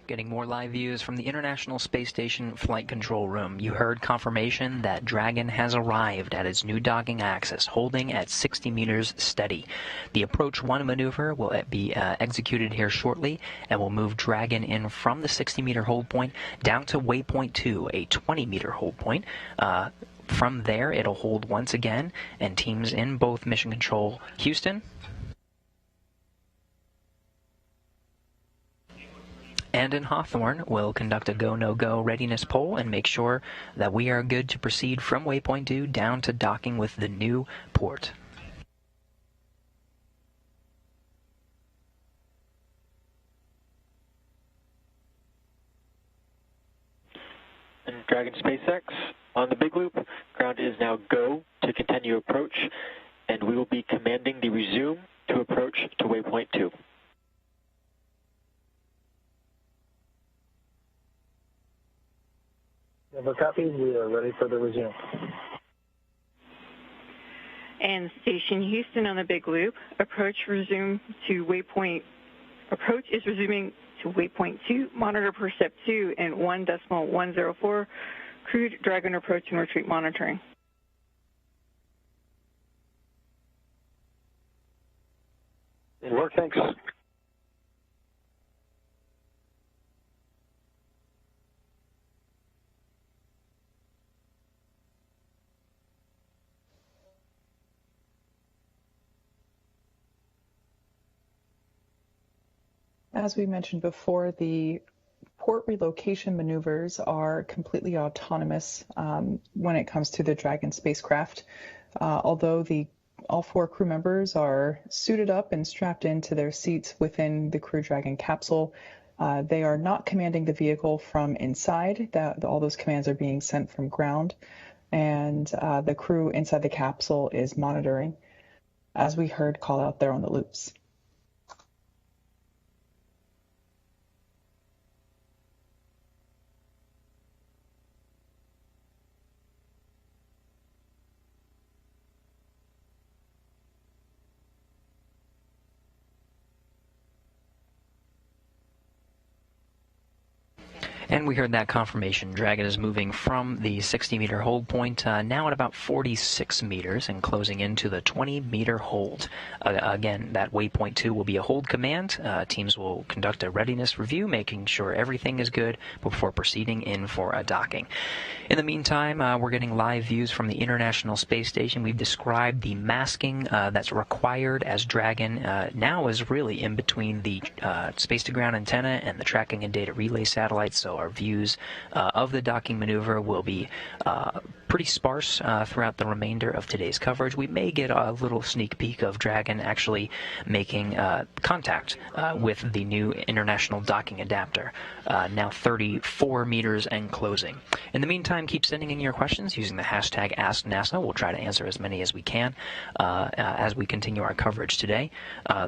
Getting more live views from the International Space Station Flight Control Room. You heard confirmation that Dragon has arrived at its new docking axis, holding at 60 meters steady. The Approach 1 maneuver will be executed here shortly, and will move Dragon in from the 60-meter hold point down to waypoint 2, a 20-meter hold point. From there, it'll hold once again, and teams in both Mission Control Houston and in Hawthorne will conduct a go-no-go readiness poll and make sure that we are good to proceed from waypoint 2 down to docking with the new port. And Dragon SpaceX on the big loop. Ground is now go to continue approach, and we will be commanding the resume to approach to waypoint 2. Endeavor copies. We are ready for the resume. And Station Houston on the big loop. Approach is resuming to waypoint 2. Monitor per step 2 and 1.104. Crew Dragon approach and retreat monitoring. Good work, thanks. As we mentioned before, the port relocation maneuvers are completely autonomous when it comes to the Dragon spacecraft. Although all 4 crew members are suited up and strapped into their seats within the Crew Dragon capsule, they are not commanding the vehicle from inside. All those commands are being sent from ground, and the crew inside the capsule is monitoring, as we heard call out there on the loops. And we heard that confirmation. Dragon is moving from the 60-meter hold point now at about 46 meters and closing into the 20-meter hold. Again, that waypoint 2 will be a hold command. Teams will conduct a readiness review, making sure everything is good before proceeding in for a docking. In the meantime, we're getting live views from the International Space Station. We've described the masking that's required as Dragon now is really in between the space-to-ground antenna and the tracking and data relay satellites, so our views of the docking maneuver will be pretty sparse throughout the remainder of today's coverage. We may get a little sneak peek of Dragon actually making contact with the new International Docking Adapter, now 34 meters and closing. In the meantime, keep sending in your questions using the hashtag AskNASA. We'll try to answer as many as we can as we continue our coverage today.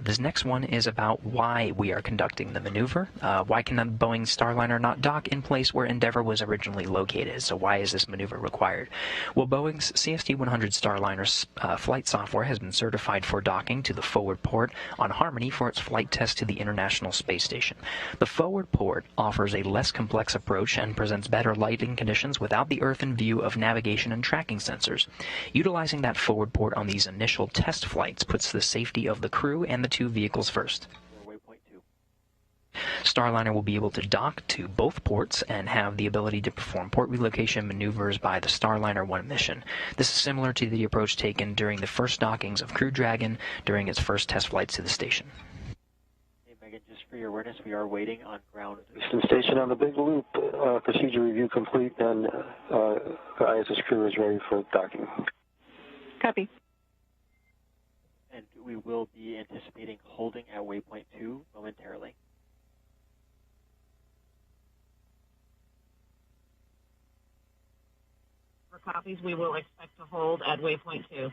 This next one is about why we are conducting the maneuver. Why can the Boeing Starliner not dock in place where Endeavour was originally located? So why is this maneuver required? Well, Boeing's CST-100 Starliner's flight software has been certified for docking to the forward port on Harmony for its flight test to the International Space Station. The forward port offers a less complex approach and presents better lighting conditions without the Earth in view of navigation and tracking sensors. Utilizing that forward port on these initial test flights puts the safety of the crew and the 2 vehicles first. Starliner will be able to dock to both ports and have the ability to perform port relocation maneuvers by the Starliner 1 mission. This is similar to the approach taken during the first dockings of Crew Dragon during its first test flights to the station. Hey, Megan, just for your awareness, we are waiting on ground. Houston Station on the big loop. Procedure review complete, and the ISS crew is ready for docking. Copy. And we will be anticipating holding at waypoint 2 momentarily. For copies, we will expect to hold at waypoint 2.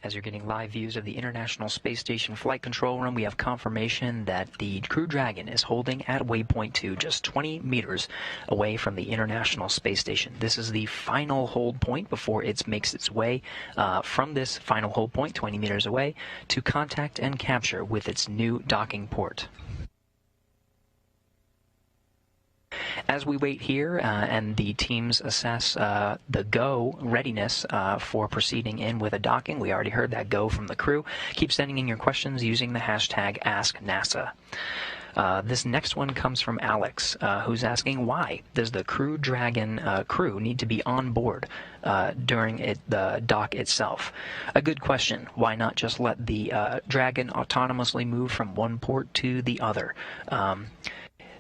As you're getting live views of the International Space Station Flight Control Room, we have confirmation that the Crew Dragon is holding at waypoint 2, just 20 meters away from the International Space Station. This is the final hold point before it makes its way from this final hold point, 20 meters away, to contact and capture with its new docking port. As we wait here and the teams assess the go readiness for proceeding in with a docking, we already heard that go from the crew. Keep sending in your questions using the hashtag AskNASA. This next one comes from Alex, who's asking, why does the Crew Dragon crew need to be on board during the dock itself? A good question. Why not just let the Dragon autonomously move from one port to the other?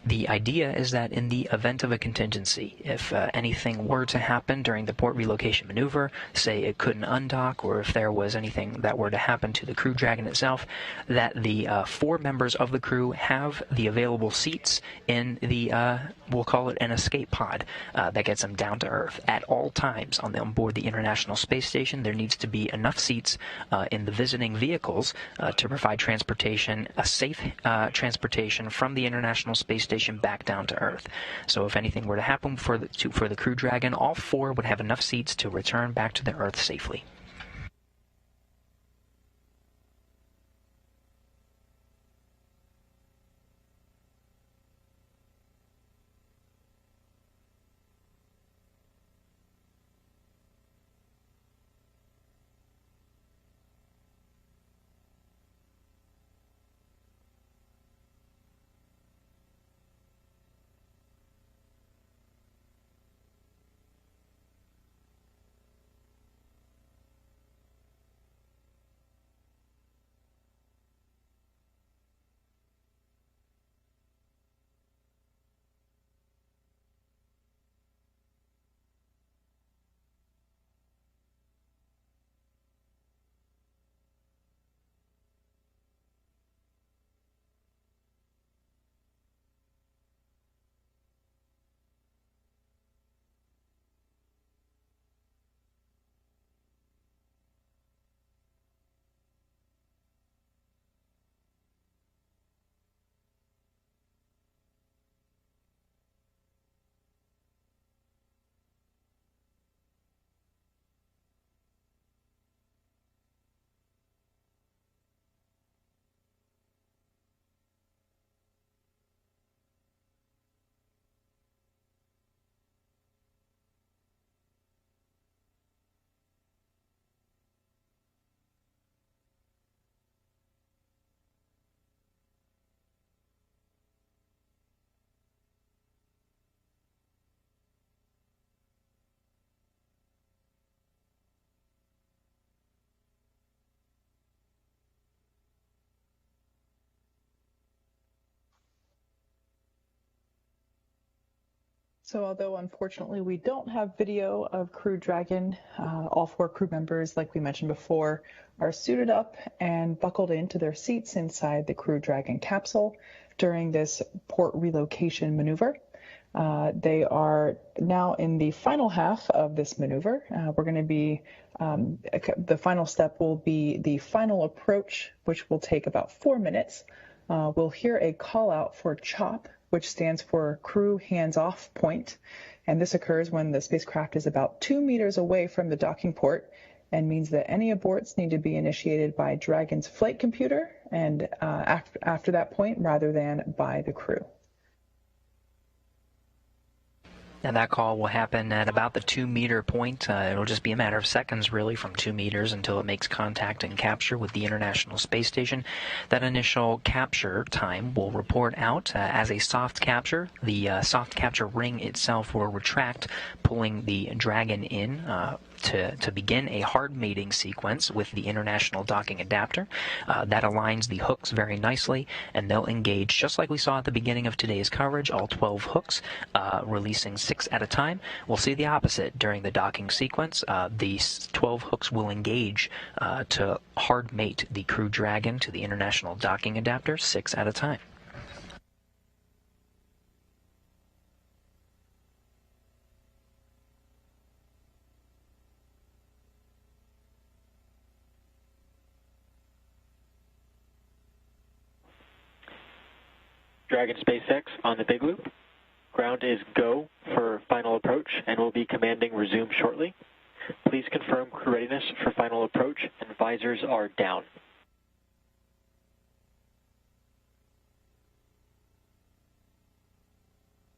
The idea is that in the event of a contingency, if anything were to happen during the port relocation maneuver, say it couldn't undock, or if there was anything that were to happen to the Crew Dragon itself, that the 4 members of the crew have the available seats in the, we'll call it an escape pod, that gets them down to Earth. At all times on board the International Space Station, there needs to be enough seats in the visiting vehicles to provide transportation, a safe transportation from the International Space Station back down to Earth. So if anything were to happen for the Crew Dragon, all 4 would have enough seats to return back to the Earth safely. So although unfortunately we don't have video of Crew Dragon, all 4 crew members, like we mentioned before, are suited up and buckled into their seats inside the Crew Dragon capsule during this port relocation maneuver. They are now in the final half of this maneuver. We're going to be, the final step will be the final approach, which will take about 4 minutes. We'll hear a call out for CHOP, which stands for Crew Hands Off Point. And this occurs when the spacecraft is about 2 meters away from the docking port and means that any aborts need to be initiated by Dragon's flight computer and after that point rather than by the crew. And that call will happen at about the 2-meter point. It'll just be a matter of seconds, really, from 2 meters until it makes contact and capture with the International Space Station. That initial capture time will report out as a soft capture. The soft capture ring itself will retract, pulling the Dragon in to begin a hard mating sequence with the International Docking Adapter. That aligns the hooks very nicely, and they'll engage just like we saw at the beginning of today's coverage, all 12 hooks, releasing 6 at a time. We'll see the opposite during the docking sequence. These 12 hooks will engage to hard mate the Crew Dragon to the International Docking Adapter 6 at a time. Dragon SpaceX on the Big Loop. Ground is go for final approach, and we'll be commanding resume shortly. Please confirm crew readiness for final approach, and visors are down.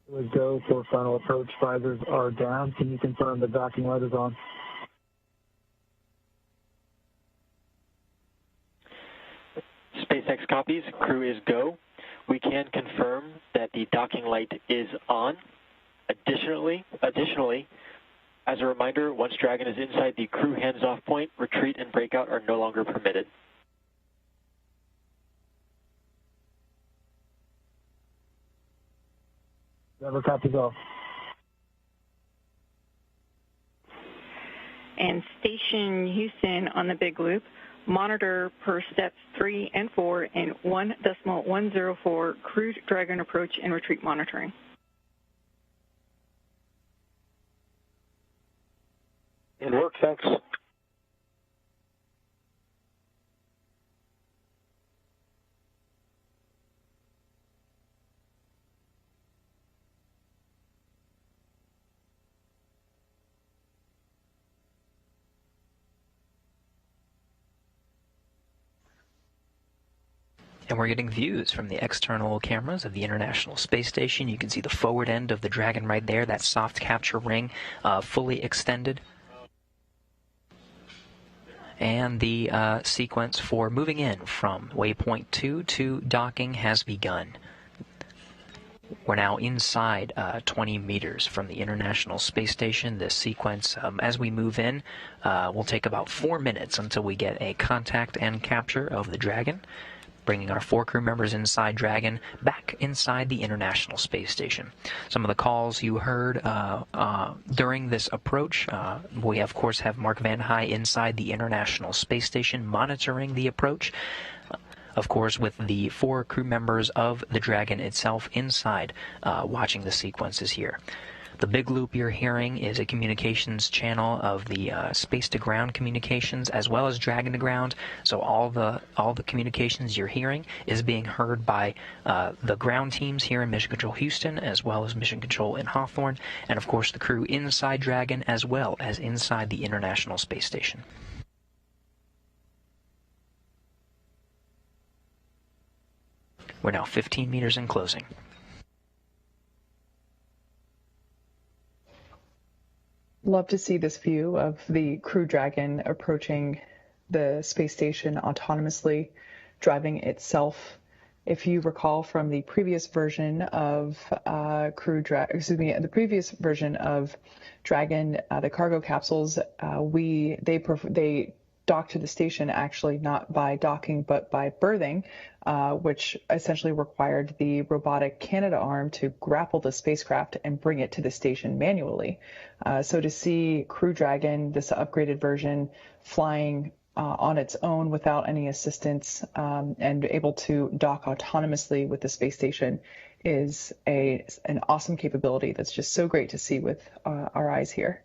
Let's go for final approach. Visors are down. Can you confirm the docking light is on? SpaceX copies. Crew is go. We can confirm that the docking light is on. Additionally, as a reminder, once Dragon is inside the crew hands-off point, retreat and breakout are no longer permitted. Never copies off. And Station Houston on the Big Loop. Monitor per steps 3 and 4 and 1.104 Crew Dragon approach and retreat monitoring. In work, thanks. And we're getting views from the external cameras of the International Space Station. You can see the forward end of the Dragon right there, that soft capture ring fully extended. And the sequence for moving in from waypoint 2 to docking has begun. We're now inside 20 meters from the International Space Station. This sequence, as we move in, will take about 4 minutes until we get a contact and capture of the Dragon, bringing our 4 crew members inside Dragon back inside the International Space Station. Some of the calls you heard during this approach, we of course have Mark Van High inside the International Space Station monitoring the approach. Of course, with the 4 crew members of the Dragon itself inside watching the sequences here. The Big Loop you're hearing is a communications channel of the space-to-ground communications as well as Dragon-to-ground. So all the communications you're hearing is being heard by the ground teams here in Mission Control Houston as well as Mission Control in Hawthorne, and of course the crew inside Dragon as well as inside the International Space Station. We're now 15 meters in closing. Love to see this view of the Crew Dragon approaching the space station autonomously, driving itself. If you recall from the previous version of the previous version of Dragon, the cargo capsules, they dock to the station actually not by docking but by berthing, which essentially required the robotic Canadarm to grapple the spacecraft and bring it to the station manually. So to see Crew Dragon, this upgraded version, flying on its own without any assistance and able to dock autonomously with the space station is an awesome capability that's just so great to see with our eyes here.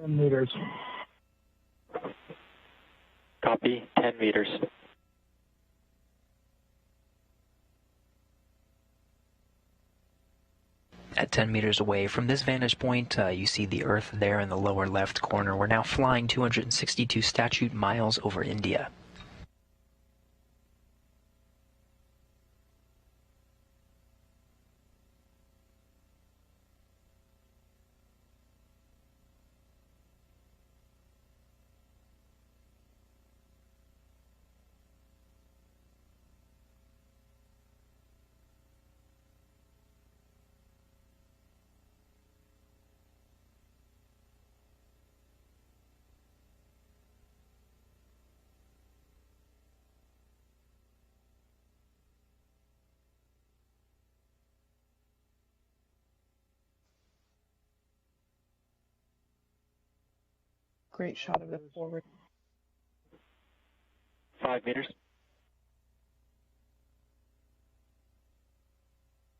Meters. Copy, 10 meters. At 10 meters away from this vantage point, you see the Earth there in the lower left corner. We're now flying 262 statute miles over India. Great shot of the forward. 5 meters.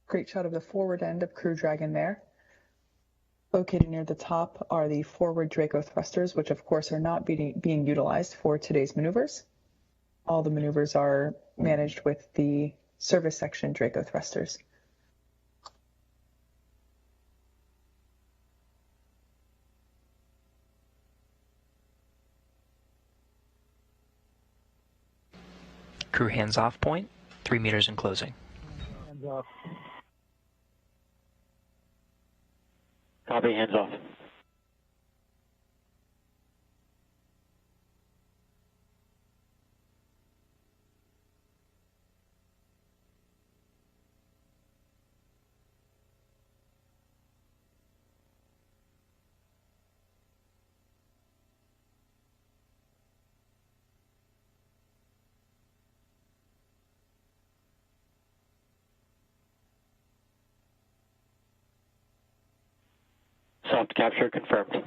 Great shot of the forward end of Crew Dragon there. Located near the top are the forward Draco thrusters, which of course are not being utilized for today's maneuvers. All the maneuvers are managed with the service section Draco thrusters. Crew hands off point, 3 meters and closing. Hands off. Copy, hands off. Soft capture confirmed.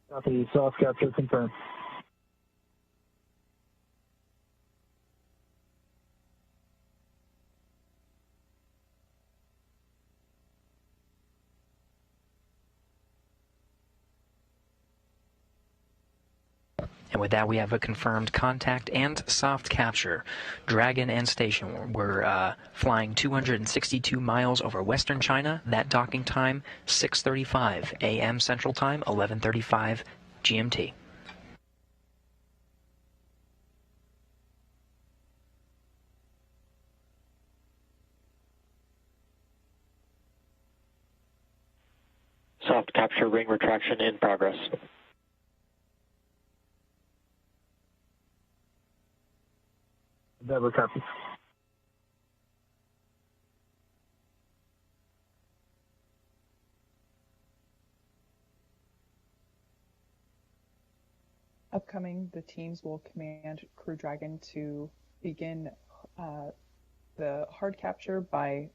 Copy, soft capture confirmed. And with that, we have a confirmed contact and soft capture. Dragon and station were flying 262 miles over western China. That docking time, 6:35 a.m. Central Time, 11:35 GMT. Soft capture ring retraction in progress. Endeavor copy. Upcoming, the teams will command Crew Dragon to begin the hard capture by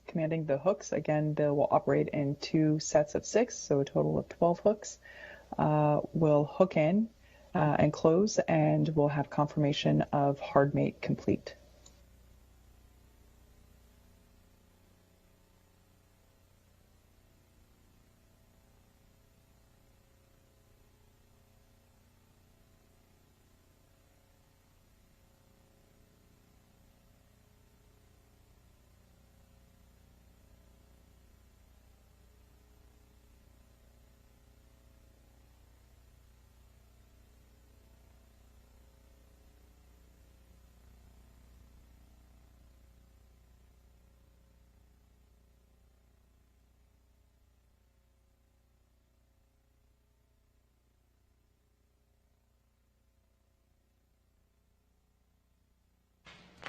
commanding the hooks. Again, they will operate in 2 sets of 6, so a total of 12 hooks. Will hook in and close, and we'll have confirmation of hard mate complete.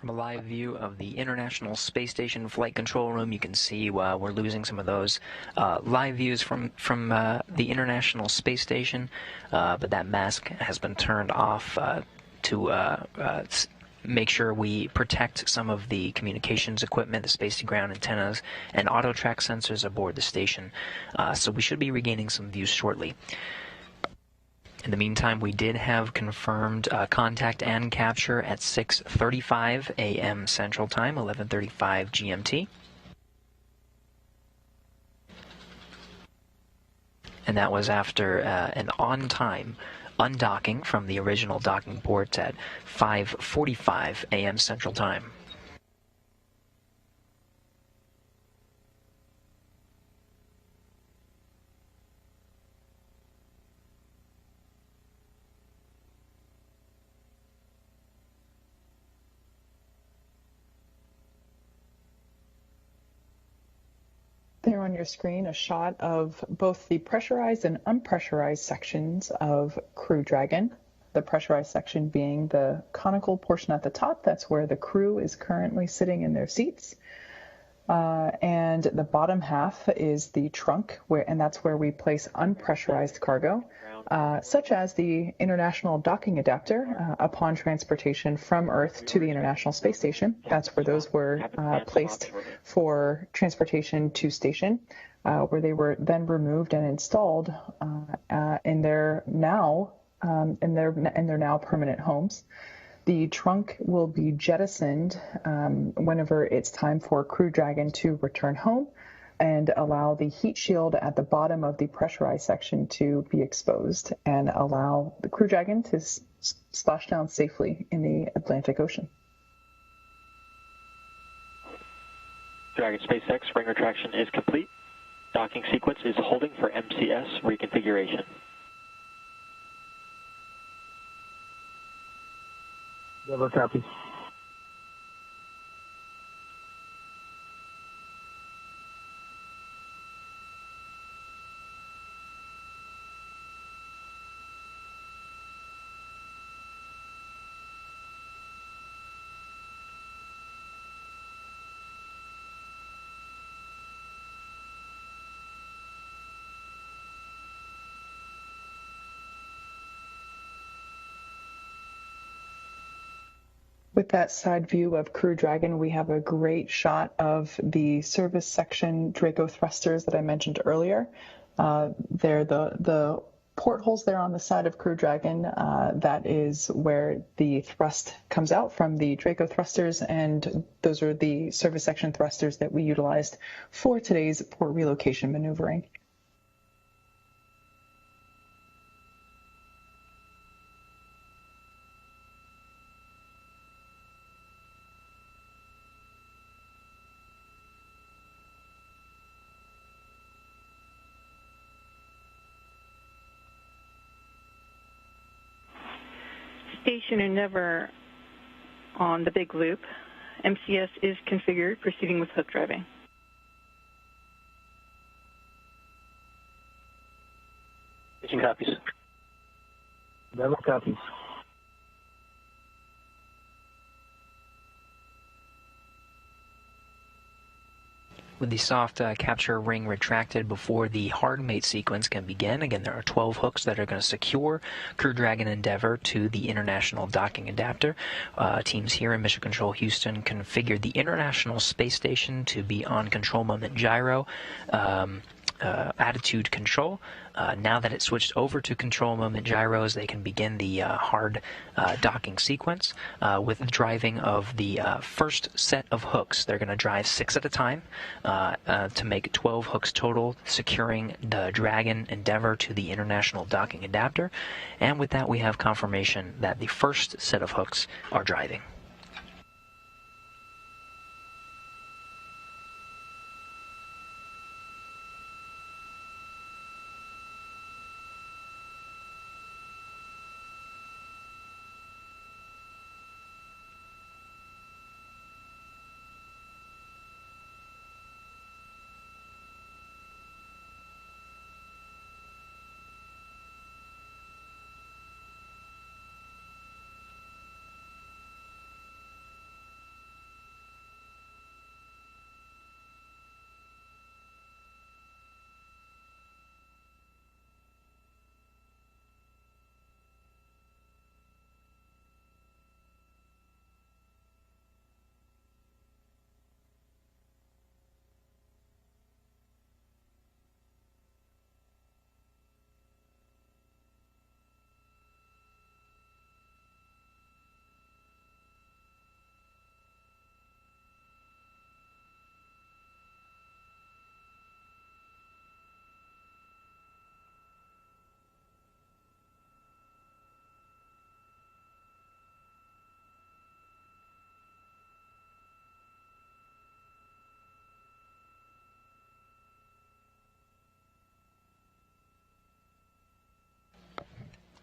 From a live view of the International Space Station Flight Control Room, you can see we're losing some of those live views from the International Space Station, but that mask has been turned off to make sure we protect some of the communications equipment, the space-to-ground antennas, and auto-track sensors aboard the station. So we should be regaining some views shortly. In the meantime, we did have confirmed contact and capture at 6:35 a.m. Central Time, 11:35 GMT. And that was after an on-time undocking from the original docking port at 5:45 a.m. Central Time. There on your screen, a shot of both the pressurized and unpressurized sections of Crew Dragon. The pressurized section being the conical portion at the top. That's where the crew is currently sitting in their seats. And the bottom half is the trunk, and that's where we place unpressurized cargo, such as the International Docking Adapter upon transportation from Earth to the International Space Station. That's where those were placed for transportation to station, where they were then removed and installed in their now permanent homes. The trunk will be jettisoned whenever it's time for Crew Dragon to return home and allow the heat shield at the bottom of the pressurized section to be exposed and allow the Crew Dragon to splash down safely in the Atlantic Ocean. Dragon SpaceX ring retraction is complete. Docking sequence is holding for MCS reconfiguration. Never copy. With that side view of Crew Dragon, we have a great shot of the service section Draco thrusters that I mentioned earlier. They're the portholes there on the side of Crew Dragon. That is where the thrust comes out from the Draco thrusters, and those are the service section thrusters that we utilized for today's port relocation maneuvering. Station Endeavour on the big loop. MCS is configured, proceeding with hook driving. Station copies. Never copies. With the soft capture ring retracted before the hard mate sequence can begin, again, there are 12 hooks that are going to secure Crew Dragon Endeavour to the International Docking Adapter. Teams here in Mission Control Houston configured the International Space Station to be on control moment gyro. Attitude control. Now that it's switched over to control moment gyros, they can begin the hard docking sequence with driving of the first set of hooks. They're going to drive 6 at a time to make 12 hooks total, securing the Dragon Endeavour to the International Docking Adapter. And with that, we have confirmation that the first set of hooks are driving.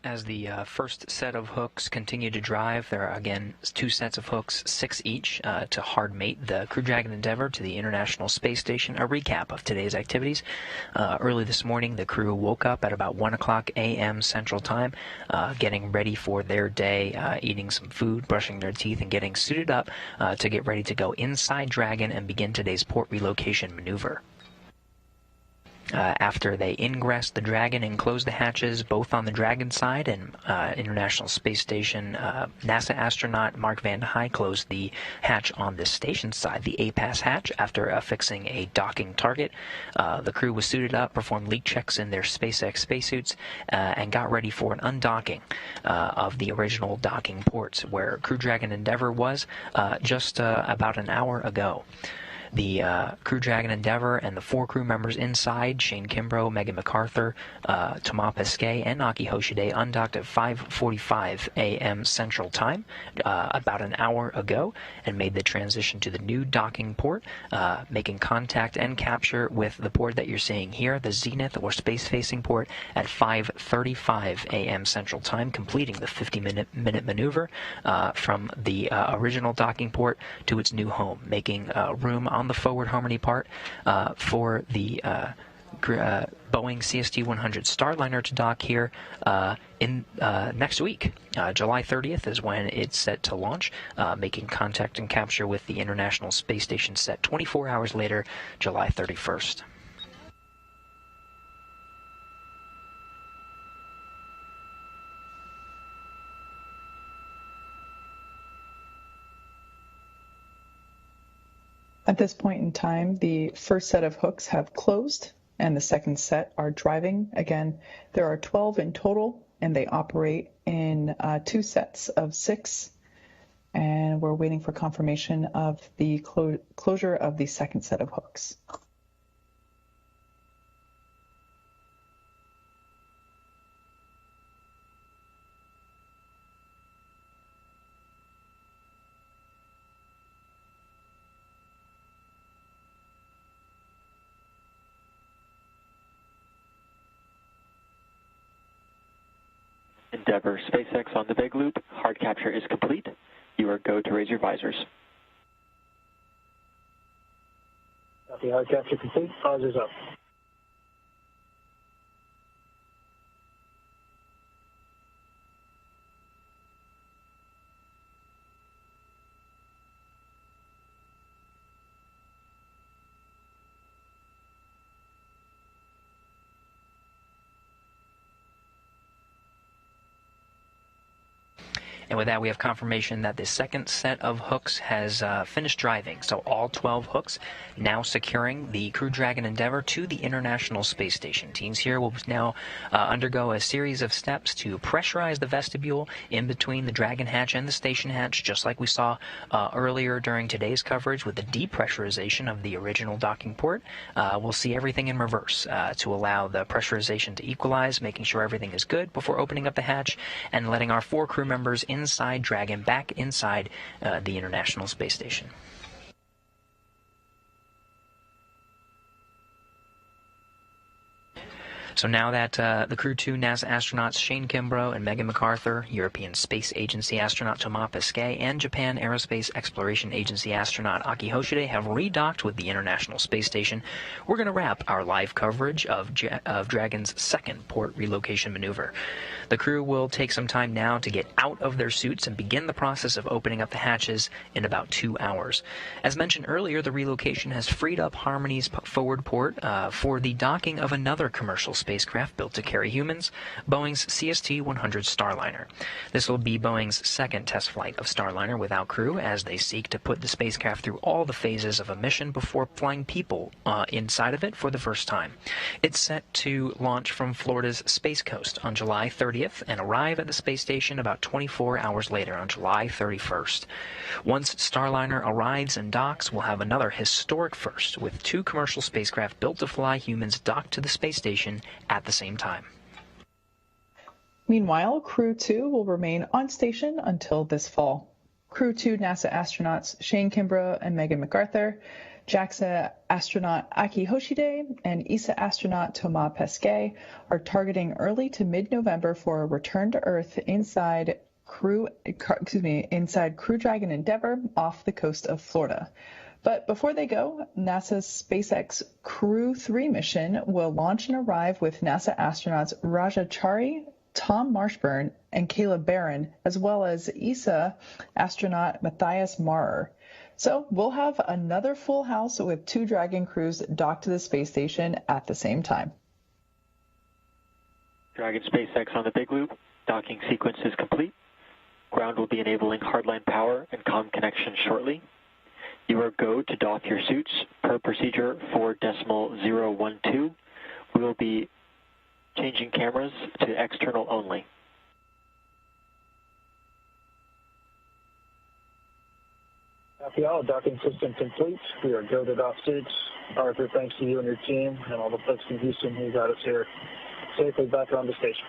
As the first set of hooks continue to drive, there are again 2 sets of hooks, 6 each, to hard mate the Crew Dragon Endeavour to the International Space Station. A recap of today's activities. Early this morning, the crew woke up at about 1 o'clock a.m. Central Time, getting ready for their day, eating some food, brushing their teeth, and getting suited up to get ready to go inside Dragon and begin today's port relocation maneuver. After they ingressed the Dragon and closed the hatches both on the Dragon side and International Space Station, NASA astronaut Mark Van High closed the hatch on the station side, the APAS hatch, after affixing a docking target. The crew was suited up, performed leak checks in their SpaceX spacesuits, and got ready for an undocking of the original docking ports where Crew Dragon Endeavour was just about an hour ago. The Crew Dragon Endeavour and the 4 crew members inside, Shane Kimbrough, Megan MacArthur, Thomas Pesquet, and Aki Hoshide, undocked at 5:45 a.m. Central Time about an hour ago and made the transition to the new docking port, making contact and capture with the port that you're seeing here, the Zenith or space-facing port, at 5:35 a.m. Central Time, completing the 50-minute maneuver from the original docking port to its new home, making room on the forward harmony part for the Boeing CST-100 Starliner to dock here in next week. July 30th is when it's set to launch, making contact and capture with the International Space Station set 24 hours later, July 31st. At this point in time, the first set of hooks have closed and the second set are driving. Again, there are 12 in total and they operate in 2 sets of 6. And we're waiting for confirmation of the closure of the second set of hooks. Endeavour SpaceX on the big loop. Hard capture is complete. You are go to raise your visors. Copy, hard capture complete. Visors up. And with that, we have confirmation that the second set of hooks has finished driving. So all 12 hooks now securing the Crew Dragon Endeavour to the International Space Station. Teams here will now undergo a series of steps to pressurize the vestibule in between the Dragon hatch and the station hatch, just like we saw earlier during today's coverage with the depressurization of the original docking port. We'll see everything in reverse to allow the pressurization to equalize, making sure everything is good before opening up the hatch and letting our 4 crew members inside Dragon back inside the International Space Station. So now that the Crew 2 NASA astronauts Shane Kimbrough and Megan MacArthur, European Space Agency astronaut Thomas Pesquet, and Japan Aerospace Exploration Agency astronaut Aki Hoshide have redocked with the International Space Station, we're going to wrap our live coverage of Dragon's second port relocation maneuver. The crew will take some time now to get out of their suits and begin the process of opening up the hatches in about 2 hours. As mentioned earlier, the relocation has freed up Harmony's forward port for the docking of another commercial spacecraft built to carry humans, Boeing's CST-100 Starliner. This will be Boeing's second test flight of Starliner without crew as they seek to put the spacecraft through all the phases of a mission before flying people inside of it for the first time. It's set to launch from Florida's Space Coast on July 30th and arrive at the space station about 24 hours later on July 31st. Once Starliner arrives and docks, we'll have another historic first with 2 commercial spacecraft built to fly humans docked to the space station at the same time. Meanwhile, Crew 2 will remain on station until this fall. Crew 2 NASA astronauts Shane Kimbrough and Megan MacArthur JAXA astronaut Aki Hoshide and ESA astronaut Thomas Pesquet are targeting early to mid-November for a return to Earth inside Crew Dragon Endeavour off the coast of Florida. But before they go, NASA's SpaceX Crew 3 mission will launch and arrive with NASA astronauts Raja Chari, Tom Marshburn, and Caleb Barron, as well as ESA astronaut Matthias Maurer. So we'll have another full house with 2 Dragon crews docked to the space station at the same time. Dragon SpaceX on the Big Loop. Docking sequence is complete. Ground will be enabling hardline power and comm connection shortly. You are go to dock your suits per procedure 4.012. We will be changing cameras to external only. Copy all, docking system complete. We are go to dock suits. Arthur, thanks to you and your team and all the folks in Houston who got us here safely back on the station.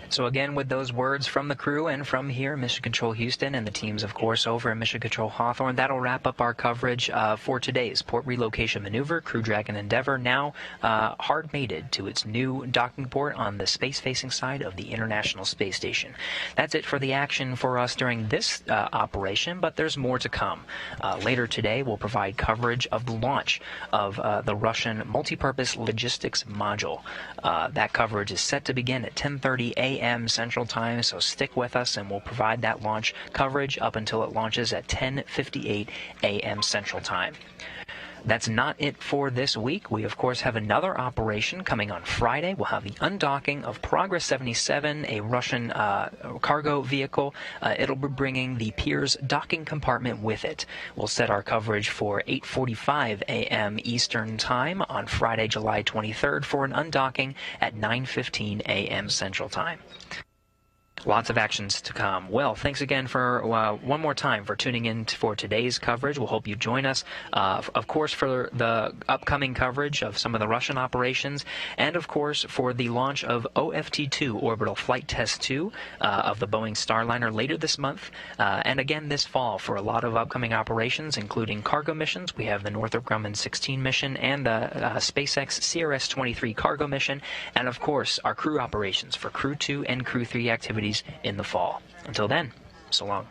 So again, with those words from the crew and from here, Mission Control Houston, and the teams, of course, over at Mission Control Hawthorne, that'll wrap up our coverage for today's port relocation maneuver. Crew Dragon Endeavour now hard-mated to its new docking port on the space-facing side of the International Space Station. That's it for the action for us during this operation, but there's more to come. Later today, we'll provide coverage of the launch of the Russian multipurpose logistics module. That coverage is set to begin at 10:30 a.m. Central Time, so stick with us and we'll provide that launch coverage up until it launches at 10:58 a.m. Central Time. That's not it for this week. We, of course, have another operation coming on Friday. We'll have the undocking of Progress 77, a Russian cargo vehicle. It'll be bringing the Piers docking compartment with it. We'll set our coverage for 8:45 a.m. Eastern Time on Friday, July 23rd for an undocking at 9:15 a.m. Central Time. Lots of actions to come. Well, thanks again for one more time for tuning in for today's coverage. We'll hope you join us, of course, for the upcoming coverage of some of the Russian operations, and of course for the launch of OFT-2, Orbital Flight Test 2, of the Boeing Starliner later this month, and again this fall for a lot of upcoming operations, including cargo missions. We have the Northrop Grumman 16 mission and the SpaceX CRS-23 cargo mission, and of course our crew operations for Crew 2 and Crew 3 activities in the fall. Until then, so long.